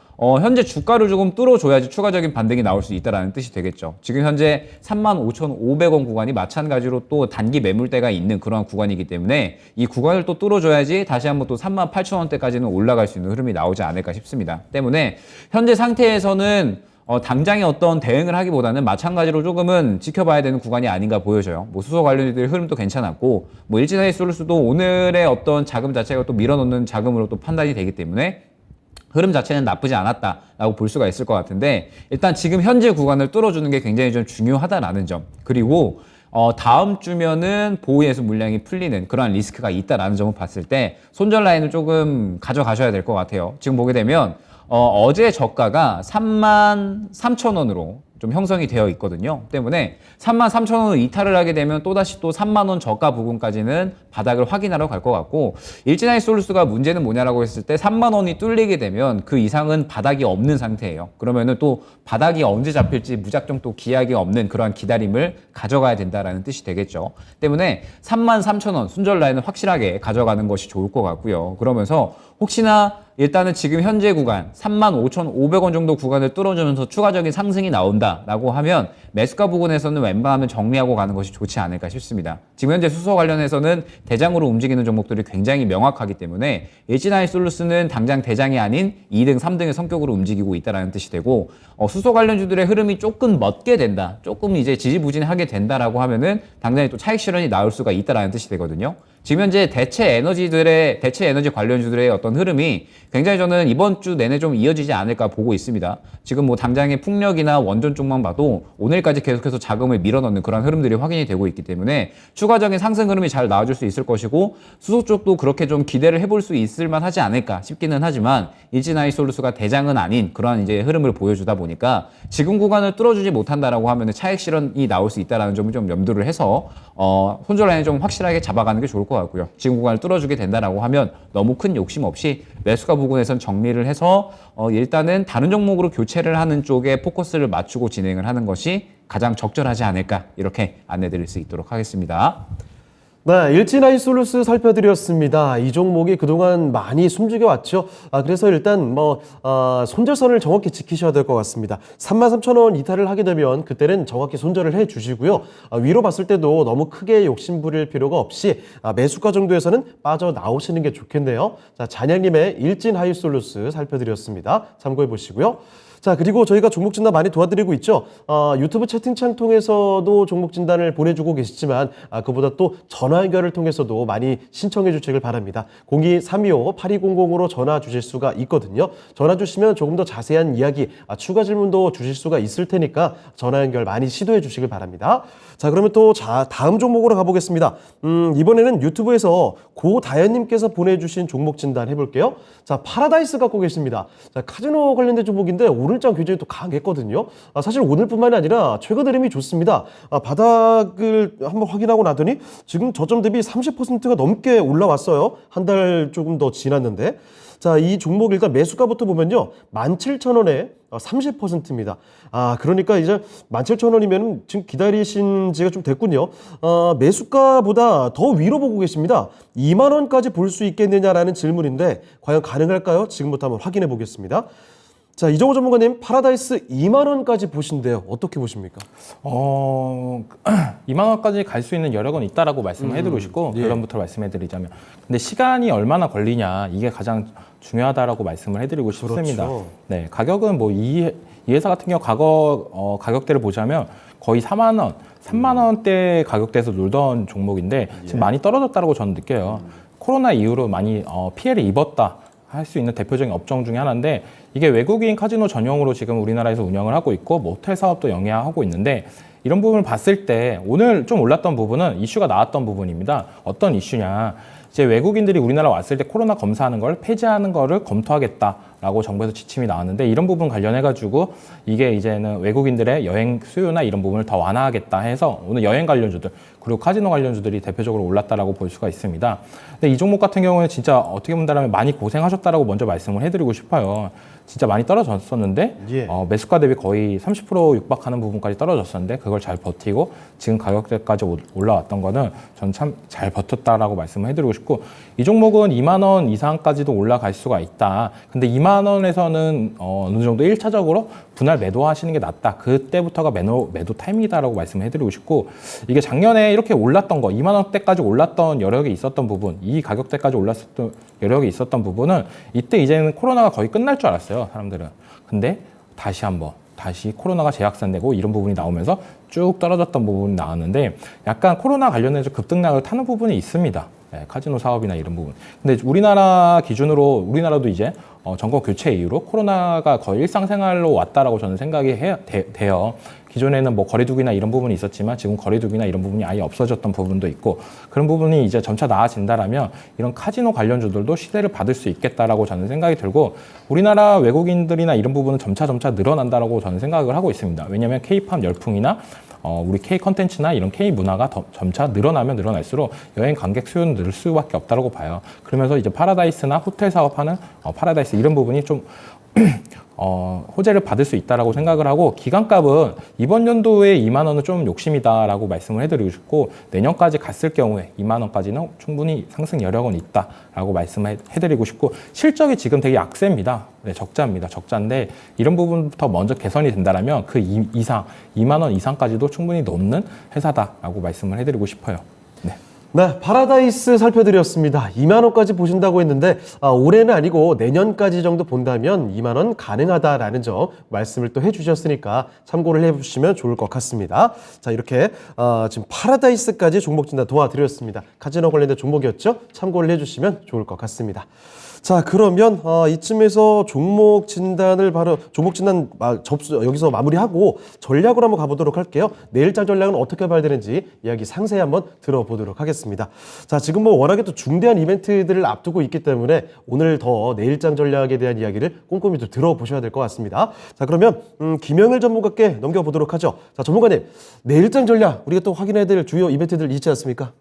현재 주가를 조금 뚫어줘야지 추가적인 반등이 나올 수 있다는 뜻이 되겠죠. 지금 현재 35,500원 구간이 마찬가지로 또 단기 매물대가 있는 그러한 구간이기 때문에 이 구간을 또 뚫어줘야지 다시 한번 또 38,000원대까지는 올라갈 수 있는 흐름이 나오지 않을까 싶습니다. 때문에 현재 상태에서는 당장의 어떤 대응을 하기보다는 마찬가지로 조금은 지켜봐야 되는 구간이 아닌가 보여져요. 뭐 수소 관련주들의 흐름도 괜찮았고, 뭐 일진하이솔루스도 오늘의 어떤 자금 자체가 또 밀어넣는 자금으로 또 판단이 되기 때문에 흐름 자체는 나쁘지 않았다라고 볼 수가 있을 것 같은데, 일단 지금 현재 구간을 뚫어주는 게 굉장히 좀 중요하다라는 점, 그리고 다음 주면은 보호예수 물량이 풀리는 그러한 리스크가 있다라는 점을 봤을 때 손절 라인을 조금 가져가셔야 될 것 같아요. 지금 보게 되면 어제 저가가 33,000원으로 좀 형성이 되어 있거든요. 때문에 33,000원을 이탈을 하게 되면 또다시 또 3만원 저가 부분까지는 바닥을 확인하러 갈 것 같고, 일진하이솔루스가 문제는 뭐냐라고 했을 때 3만원이 뚫리게 되면 그 이상은 바닥이 없는 상태예요. 그러면은 또 바닥이 언제 잡힐지 무작정 또 기약이 없는 그러한 기다림을 가져가야 된다라는 뜻이 되겠죠. 때문에 33,000원 순절 라인을 확실하게 가져가는 것이 좋을 것 같고요. 그러면서 혹시나 일단은 지금 현재 구간 35,500원 정도 구간을 뚫어주면서 추가적인 상승이 나온다라고 하면 매수가 부분에서는 웬만하면 정리하고 가는 것이 좋지 않을까 싶습니다. 지금 현재 수소 관련해서는 대장으로 움직이는 종목들이 굉장히 명확하기 때문에 일진하이솔루스는 당장 대장이 아닌 2등, 3등의 성격으로 움직이고 있다는 뜻이 되고, 수소 관련주들의 흐름이 조금 멎게 된다, 조금 이제 지지부진하게 된다라고 하면은 당장에 또 차익 실현이 나올 수가 있다는 뜻이 되거든요. 지금 현재 대체 에너지 관련주들의 어떤 흐름이 굉장히 저는 이번 주 내내 좀 이어지지 않을까 보고 있습니다. 지금 뭐 당장의 풍력이나 원전 쪽만 봐도 오늘까지 계속해서 자금을 밀어넣는 그런 흐름들이 확인이 되고 있기 때문에 추가적인 상승 흐름이 잘 나와줄 수 있을 것이고, 수소 쪽도 그렇게 좀 기대를 해볼 수 있을 만하지 않을까 싶기는 하지만 일진하이솔루스가 대장은 아닌 그러한 이제 흐름을 보여주다 보니까 지금 구간을 뚫어주지 못한다라고 하면 차익 실현이 나올 수 있다는 점을 좀 염두를 해서 손절 라인을 좀 확실하게 잡아가는 게 좋을 것 같고요. 지금 구간을 뚫어주게 된다라고 하면 너무 큰 욕심 없이 매수가 부분에선 정리를 해서 일단은 다른 종목으로 교체를 하는 쪽에 포커스를 맞추고 진행을 하는 것이 가장 적절하지 않을까, 이렇게 안내드릴 수 있도록 하겠습니다. 네, 일진하이솔루스 살펴드렸습니다. 이 종목이 그동안 많이 숨죽여 왔죠. 그래서 일단 손절선을 정확히 지키셔야 될 것 같습니다. 33,000원 이탈을 하게 되면 그때는 정확히 손절을 해 주시고요. 위로 봤을 때도 너무 크게 욕심 부릴 필요가 없이 매수가 정도에서는 빠져나오시는 게 좋겠네요. 자, 잔양님의 일진하이솔루스 살펴드렸습니다. 참고해 보시고요. 자, 그리고 저희가 종목 진단 많이 도와드리고 있죠. 유튜브 채팅창 통해서도 종목 진단을 보내주고 계시지만 그보다 또 전화 연결을 통해서도 많이 신청해 주시길 바랍니다. 02-325-8200으로 전화 주실 수가 있거든요. 전화 주시면 조금 더 자세한 이야기, 추가 질문도 주실 수가 있을 테니까 전화 연결 많이 시도해 주시길 바랍니다. 자, 그러면 또 다음 종목으로 가보겠습니다. 이번에는 유튜브에서 고다현님께서 보내주신 종목 진단 해볼게요. 자, 파라다이스 갖고 계십니다. 자, 카지노 관련된 종목인데 오늘장 굉장히 또 강했거든요. 사실 오늘뿐만이 아니라 최근 흐름이 좋습니다. 바닥을 한번 확인하고 나더니 지금 저점 대비 30%가 넘게 올라왔어요. 한 달 조금 더 지났는데. 자, 이 종목 일단 매수가부터 보면요. 17,000원에 30%입니다. 그러니까 이제 17,000원이면 지금 기다리신 지가 좀 됐군요. 매수가보다 더 위로 보고 계십니다. 2만 원까지 볼 수 있겠느냐라는 질문인데 과연 가능할까요? 지금부터 한번 확인해 보겠습니다. 자, 이정호 전문가님, 파라다이스 2만 원까지 보신대요. 어떻게 보십니까? 2만 원까지 갈 수 있는 여력은 있다라고 말씀을 해드리고 싶고, 예. 결론부터 말씀해드리자면, 근데 시간이 얼마나 걸리냐, 이게 가장 중요하다라고 말씀을 해드리고 싶습니다. 그렇죠. 네, 가격은 뭐 이 회사 같은 경우 가격대를 보자면 거의 4만 원, 3만 원대 가격대에서 놀던 종목인데 지금 많이 떨어졌다고 저는 느껴요. 코로나 이후로 많이 피해를 입었다 할 수 있는 대표적인 업종 중에 하나인데, 이게 외국인 카지노 전용으로 지금 우리나라에서 운영을 하고 있고 모텔 사업도 영위하고 있는데, 이런 부분을 봤을 때 오늘 좀 올랐던 부분은 이슈가 나왔던 부분입니다. 어떤 이슈냐, 이제 외국인들이 우리나라 왔을 때 코로나 검사하는 걸 폐지하는 거를 검토하겠다라고 정부에서 지침이 나왔는데 이런 부분 관련해가지고 이게 이제는 외국인들의 여행 수요나 이런 부분을 더 완화하겠다 해서 오늘 여행 관련주들 그리고 카지노 관련주들이 대표적으로 올랐다라고 볼 수가 있습니다. 근데 이 종목 같은 경우는 진짜 어떻게 본다면 많이 고생하셨다라고 먼저 말씀을 해드리고 싶어요. 진짜 많이 떨어졌었는데 예. 매수가 대비 거의 30% 육박하는 부분까지 떨어졌었는데 그걸 잘 버티고 지금 가격대까지 올라왔던 거는 전 참 잘 버텼다라고 말씀을 해드리고 싶고 이 종목은 2만 원 이상까지도 올라갈 수가 있다. 근데 2만 원에서는 어느 정도 1차적으로 분할 매도하시는 게 낫다. 그때부터가 매도 타임이다라고 말씀을 해드리고 싶고 이게 작년에 이렇게 올랐던 거 2만 원대까지 올랐던 여력이 있었던 부분 이 가격대까지 올랐었던 여력이 있었던 부분은 이때 이제는 코로나가 거의 끝날 줄 알았어요. 사람들은. 근데 다시 코로나가 재확산되고 이런 부분이 나오면서 쭉 떨어졌던 부분이 나왔는데 약간 코로나 관련해서 급등락을 타는 부분이 있습니다. 네, 카지노 사업이나 이런 부분. 근데 우리나라 기준으로 우리나라도 이제 정권 교체 이후로 코로나가 거의 일상생활로 왔다라고 저는 생각이 돼요. 기존에는 뭐 거리두기나 이런 부분이 있었지만 지금 거리두기나 이런 부분이 아예 없어졌던 부분도 있고 그런 부분이 이제 점차 나아진다라면 이런 카지노 관련주들도 시대를 받을 수 있겠다라고 저는 생각이 들고 우리나라 외국인들이나 이런 부분은 점차 늘어난다라고 저는 생각을 하고 있습니다. 왜냐하면 K-팝 열풍이나 우리 K 컨텐츠나 이런 K 문화가 점차 늘어나면 늘어날수록 여행 관객 수요는 늘 수밖에 없다라고 봐요. 그러면서 이제 파라다이스나 호텔 사업하는 파라다이스 이런 부분이 좀 호재를 받을 수 있다라고 생각을 하고 기간값은 이번 연도에 2만 원은 좀 욕심이다라고 말씀을 해드리고 싶고 내년까지 갔을 경우에 2만 원까지는 충분히 상승 여력은 있다라고 말씀을 해드리고 싶고 실적이 지금 되게 약세입니다. 네, 적자입니다. 적자인데 이런 부분부터 먼저 개선이 된다라면 그 이상 2만 원 이상까지도 충분히 넘는 회사다라고 말씀을 해드리고 싶어요. 네. 네, 파라다이스 살펴드렸습니다. 2만 원까지 보신다고 했는데 올해는 아니고 내년까지 정도 본다면 2만 원 가능하다라는 점 말씀을 또 해주셨으니까 참고를 해주시면 좋을 것 같습니다. 자, 이렇게 지금 파라다이스까지 종목 진단 도와드렸습니다. 카지노 관련된 종목이었죠? 참고를 해주시면 좋을 것 같습니다. 자, 그러면 이쯤에서 종목 진단 여기서 마무리하고 전략으로 한번 가보도록 할게요. 내일장 전략은 어떻게 봐야 되는지 이야기 상세히 한번 들어보도록 하겠습니다. 자, 지금 뭐 워낙에 또 중대한 이벤트들을 앞두고 있기 때문에 오늘 더 내일장 전략에 대한 이야기를 꼼꼼히 또 들어보셔야 될 것 같습니다. 자, 그러면 김영일 전문가께 넘겨보도록 하죠. 자, 전문가님, 내일장 전략 우리가 또 확인해야 될 주요 이벤트들 있지 않습니까?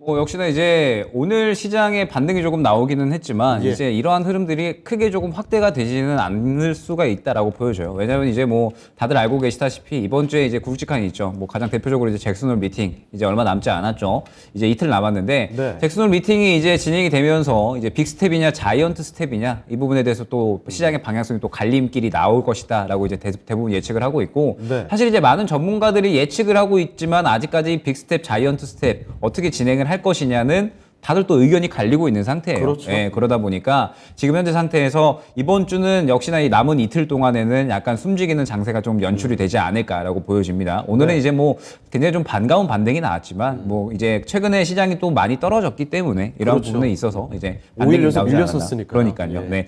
역시나 이제 오늘 시장에 반등이 조금 나오기는 했지만 예. 이제 이러한 흐름들이 크게 조금 확대가 되지는 않을 수가 있다라고 보여져요. 왜냐하면 이제 뭐 다들 알고 계시다시피 이번 주에 이제 굵직한 있죠. 뭐 가장 대표적으로 이제 잭슨홀 미팅 이제 얼마 남지 않았죠. 이제 이틀 남았는데 네. 잭슨홀 미팅이 이제 진행이 되면서 이제 빅스텝이냐 자이언트 스텝이냐 이 부분에 대해서 또 시장의 방향성이 또 갈림길이 나올 것이다라고 이제 대부분 예측을 하고 있고 네. 사실 이제 많은 전문가들이 예측을 하고 있지만 아직까지 빅스텝, 자이언트 스텝 어떻게 진행을 할 것이냐는 다들 또 의견이 갈리고 있는 상태예요. 그렇죠. 예, 그러다 보니까 지금 현재 상태에서 이번 주는 역시나 이 남은 이틀 동안에는 약간 숨지기는 장세가 좀 연출이 되지 않을까라고 보여집니다. 오늘은 네. 이제 뭐 굉장히 좀 반가운 반등이 나왔지만 뭐 이제 최근에 시장이 또 많이 떨어졌기 때문에 이런 그렇죠. 부분에 있어서 이제 오히려 반등이 나오지 밀렸었으니까요. 않았나. 그러니까요. 예. 네.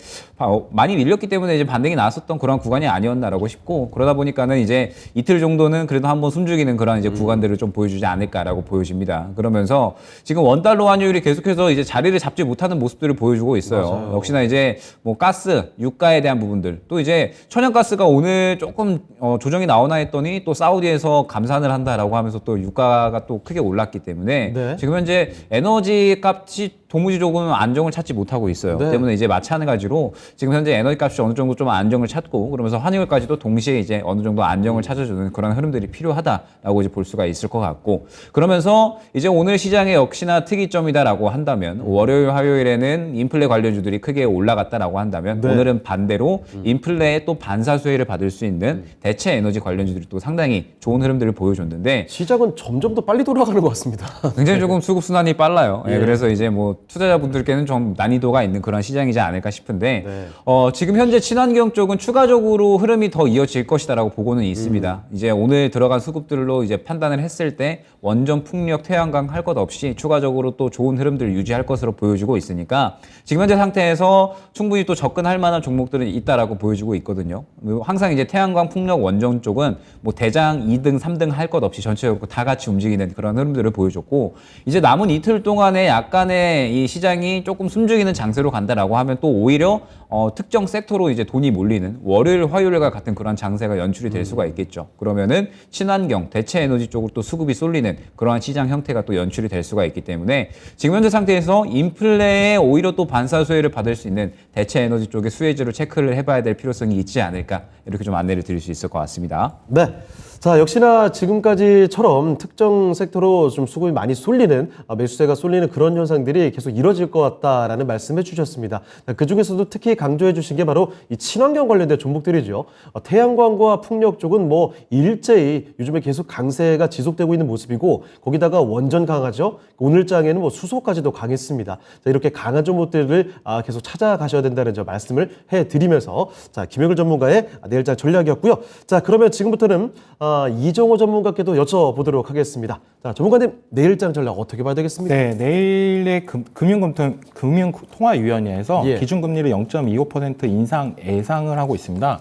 많이 밀렸기 때문에 이제 반등이 나왔었던 그런 구간이 아니었나라고 싶고 그러다 보니까는 이제 이틀 정도는 그래도 한번 숨죽이는 그런 이제 구간들을 좀 보여주지 않을까라고 보여집니다. 그러면서 지금 원달러 환율이 계속해서 이제 자리를 잡지 못하는 모습들을 보여주고 있어요. 맞아요. 역시나 이제 뭐 가스, 유가에 대한 부분들 또 이제 천연가스가 오늘 조금 조정이 나오나 했더니 또 사우디에서 감산을 한다라고 하면서 또 유가가 또 크게 올랐기 때문에 네. 지금 현재 에너지 값이 도무지 조금 안정을 찾지 못하고 있어요. 네. 때문에 이제 마찬가지로 지금 현재 에너지 값이 어느 정도 좀 안정을 찾고 그러면서 환율까지도 동시에 이제 어느 정도 안정을 찾아주는 그런 흐름들이 필요하다라고 이제 볼 수가 있을 것 같고 그러면서 이제 오늘 시장의 역시나 특이점이다라고 한다면 월요일, 화요일에는 인플레 관련주들이 크게 올라갔다라고 한다면 네. 오늘은 반대로 인플레에 또 반사 수혜를 받을 수 있는 대체 에너지 관련주들이 또 상당히 좋은 흐름들을 보여줬는데 시장은 점점 더 빨리 돌아가는 것 같습니다. 굉장히 조금 수급 순환이 빨라요. 예, 예. 그래서 이제 뭐 투자자분들께는 좀 난이도가 있는 그런 시장이지 않을까 싶은데 네. 지금 현재 친환경 쪽은 추가적으로 흐름이 더 이어질 것이다라고 보고는 있습니다. 이제 오늘 들어간 수급들로 이제 판단을 했을 때 원전 풍력 태양광 할 것 없이 추가적으로 또 좋은 흐름들을 유지할 것으로 보여주고 있으니까 지금 현재 상태에서 충분히 또 접근할 만한 종목들은 있다라고 보여주고 있거든요. 항상 이제 태양광 풍력 원전 쪽은 뭐 대장 2등, 3등 할 것 없이 전체적으로 다 같이 움직이는 그런 흐름들을 보여줬고 이제 남은 이틀 동안에 약간의 만약에 이 시장이 조금 숨죽이는 장세로 간다라고 하면 또 오히려 특정 섹터로 이제 돈이 몰리는 월요일, 화요일과 같은 그런 장세가 연출이 될 수가 있겠죠. 그러면은 친환경, 대체 에너지 쪽으로 또 수급이 쏠리는 그러한 시장 형태가 또 연출이 될 수가 있기 때문에 지금 현재 상태에서 인플레에 오히려 또 반사 수혜를 받을 수 있는 대체 에너지 쪽의 수혜주를 체크를 해봐야 될 필요성이 있지 않을까 이렇게 좀 안내를 드릴 수 있을 것 같습니다. 네. 자, 역시나 지금까지처럼 특정 섹터로 좀 수급이 많이 쏠리는, 매수세가 쏠리는 그런 현상들이 계속 이뤄질 것 같다라는 말씀해 주셨습니다. 그 중에서도 특히 강조해 주신 게 바로 이 친환경 관련된 종목들이죠. 태양광과 풍력 쪽은 뭐 일제히 요즘에 계속 강세가 지속되고 있는 모습이고, 거기다가 원전 강하죠. 오늘장에는 뭐 수소까지도 강했습니다. 자, 이렇게 강한 종목들을 계속 찾아가셔야 된다는 점 말씀을 해드리면서, 자, 김영일 전문가의 내일장 전략이었고요. 자, 그러면 지금부터는 이정호 전문가께도 여쭤보도록 하겠습니다. 자, 전문가님, 내일장 전략 어떻게 봐야 되겠습니까? 네, 내일의 금융통화위원회에서 예. 기준금리를 0.25% 인상 예상을 하고 있습니다.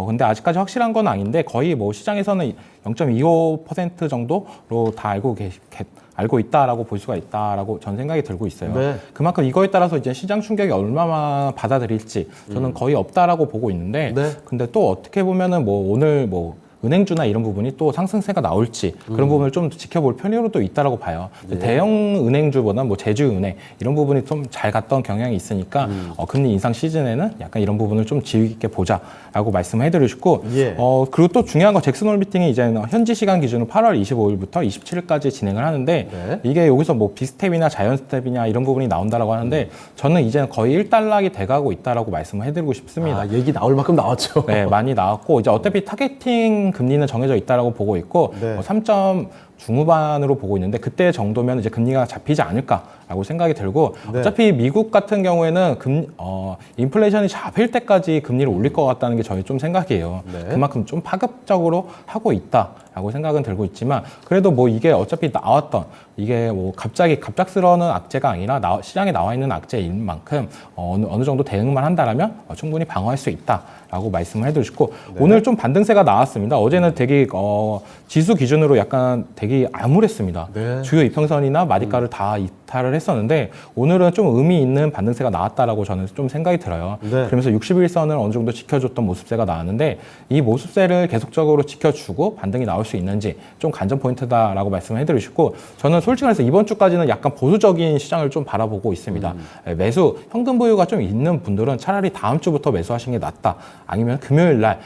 근데 아직까지 확실한 건 아닌데 거의 뭐 시장에서는 0.25% 정도로 다 알고 있다라고 볼 수가 있다라고 전 생각이 들고 있어요. 네. 그만큼 이거에 따라서 이제 시장 충격이 얼마나 받아들일지 저는 거의 없다라고 보고 있는데, 네. 근데 또 어떻게 보면은 뭐 오늘 뭐 은행주나 이런 부분이 또 상승세가 나올지 그런 부분을 좀 지켜볼 필요도 있다라고 봐요. 대형 은행주보다 뭐 제주은행 이런 부분이 좀 잘 갔던 경향이 있으니까 금리 인상 시즌에는 약간 이런 부분을 좀 지위 있게 보자라고 말씀을 해드리고 싶고, 예. 그리고 또 중요한 건 잭슨홀 미팅이 이제 현지 시간 기준으로 8월 25일부터 27일까지 진행을 하는데, 네. 이게 여기서 뭐 비스텝이나 자이언스텝이냐 이런 부분이 나온다라고 하는데 저는 이제는 거의 1달락이 돼가고 있다라고 말씀을 해드리고 싶습니다. 얘기 나올 만큼 나왔죠. 네, 많이 나왔고 이제 어차피 타겟팅 금리는 정해져 있다라고 보고 있고, 네. 3점 중후반으로 보고 있는데 그때 정도면 이제 금리가 잡히지 않을까라고 생각이 들고, 네. 어차피 미국 같은 경우에는 인플레이션이 잡힐 때까지 금리를 올릴 것 같다는 게 저희 좀 생각이에요. 네. 그만큼 좀 파급적으로 하고 있다라고 생각은 들고 있지만, 그래도 뭐 이게 어차피 나왔던 이게 뭐 갑작스러운 악재가 아니라 시장에 나와 있는 악재인 만큼 어느 정도 대응만 한다라면 충분히 방어할 수 있다라고 말씀을 해드리고 싶고, 오늘 좀 반등세가 나왔습니다. 어제는 되게 지수 기준으로 약간 되게 암울했습니다. 네. 주요 이평선이나 마디가를 다 이탈을 했었는데 오늘은 좀 의미 있는 반등세가 나왔다라고 저는 좀 생각이 들어요. 네. 그러면서 61선을 어느 정도 지켜줬던 모습세가 나왔는데, 이 모습세를 계속적으로 지켜주고 반등이 나올 수 있는지 좀 관전 포인트다라고 말씀을 해드리고 싶고, 저는 솔직히 말해서 이번 주까지는 약간 보수적인 시장을 좀 바라보고 있습니다. 매수 현금 보유가 좀 있는 분들은 차라리 다음 주부터 매수하시는 게 낫다. 아니면 금요일 날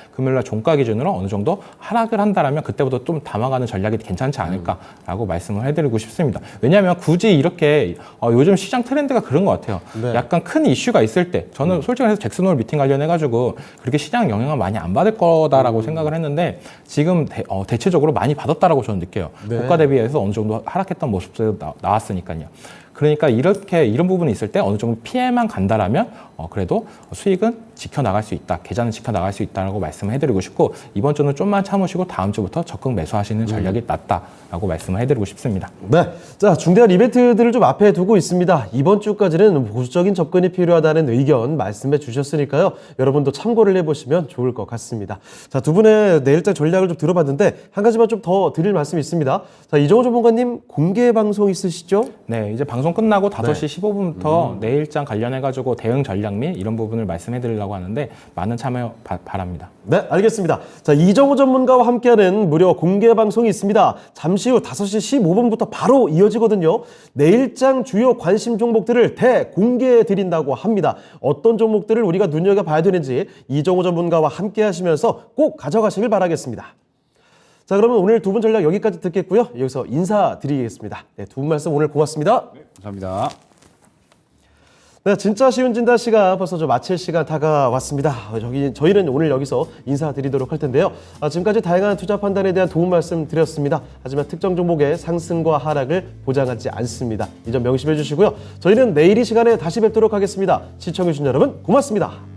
종가 기준으로 어느 정도 하락을 한다라면 그때부터 좀 담아가는 전략이 괜찮지 않을까라고 말씀을 해드리고 싶습니다. 왜냐하면 굳이 이렇게 요즘 시장 트렌드가 그런 것 같아요. 네. 약간 큰 이슈가 있을 때 저는 솔직히 말해서 잭슨홀 미팅 관련해가지고 그렇게 시장 영향을 많이 안 받을 거다라고 생각을 했는데, 지금 대체적으로 많이 받았다라고 저는 느껴요. 네. 고가 대비해서 어느 정도 하락했던 모습도 나왔으니까요. 그러니까 이런 부분이 있을 때 어느 정도 피해만 간다라면 그래도 수익은 지켜나갈 수 있다, 계좌는 지켜나갈 수 있다라고 말씀을 해드리고 싶고, 이번 주는 좀만 참으시고 다음 주부터 적극 매수하시는 전략이 낫다라고 말씀을 해드리고 싶습니다. 네. 자, 중대한 이벤트들을 좀 앞에 두고 있습니다. 이번 주까지는 보수적인 접근이 필요하다는 의견 말씀해 주셨으니까요. 여러분도 참고를 해보시면 좋을 것 같습니다. 자, 두 분의 내일장 전략을 좀 들어봤는데 한 가지만 좀 더 드릴 말씀이 있습니다. 자, 이정호 전문가님 공개 방송 있으시죠? 네, 이제 방송 끝나고 5시 15분부터 내일장 관련해가지고 대응 전략 및 이런 부분을 말씀해드리려고 하는데 많은 참여 바랍니다. 네, 알겠습니다. 자, 이정호 전문가와 함께하는 무료 공개 방송이 있습니다. 잠시 후 5시 15분부터 바로 이어지거든요. 내일장 주요 관심 종목들을 대공개해 드린다고 합니다. 어떤 종목들을 우리가 눈여겨봐야 되는지 이정호 전문가와 함께 하시면서 꼭 가져가시길 바라겠습니다. 자, 그러면 오늘 두 분 전략 여기까지 듣겠고요. 여기서 인사드리겠습니다. 네, 두 분 말씀 오늘 고맙습니다. 감사합니다. 네, 진짜 쉬운 진단 시간 벌써 좀 마칠 시간 다가왔습니다. 저희는 오늘 여기서 인사드리도록 할 텐데요. 지금까지 다양한 투자 판단에 대한 도움 말씀 드렸습니다. 하지만 특정 종목의 상승과 하락을 보장하지 않습니다. 이 점 명심해 주시고요. 저희는 내일 이 시간에 다시 뵙도록 하겠습니다. 시청해 주신 여러분 고맙습니다.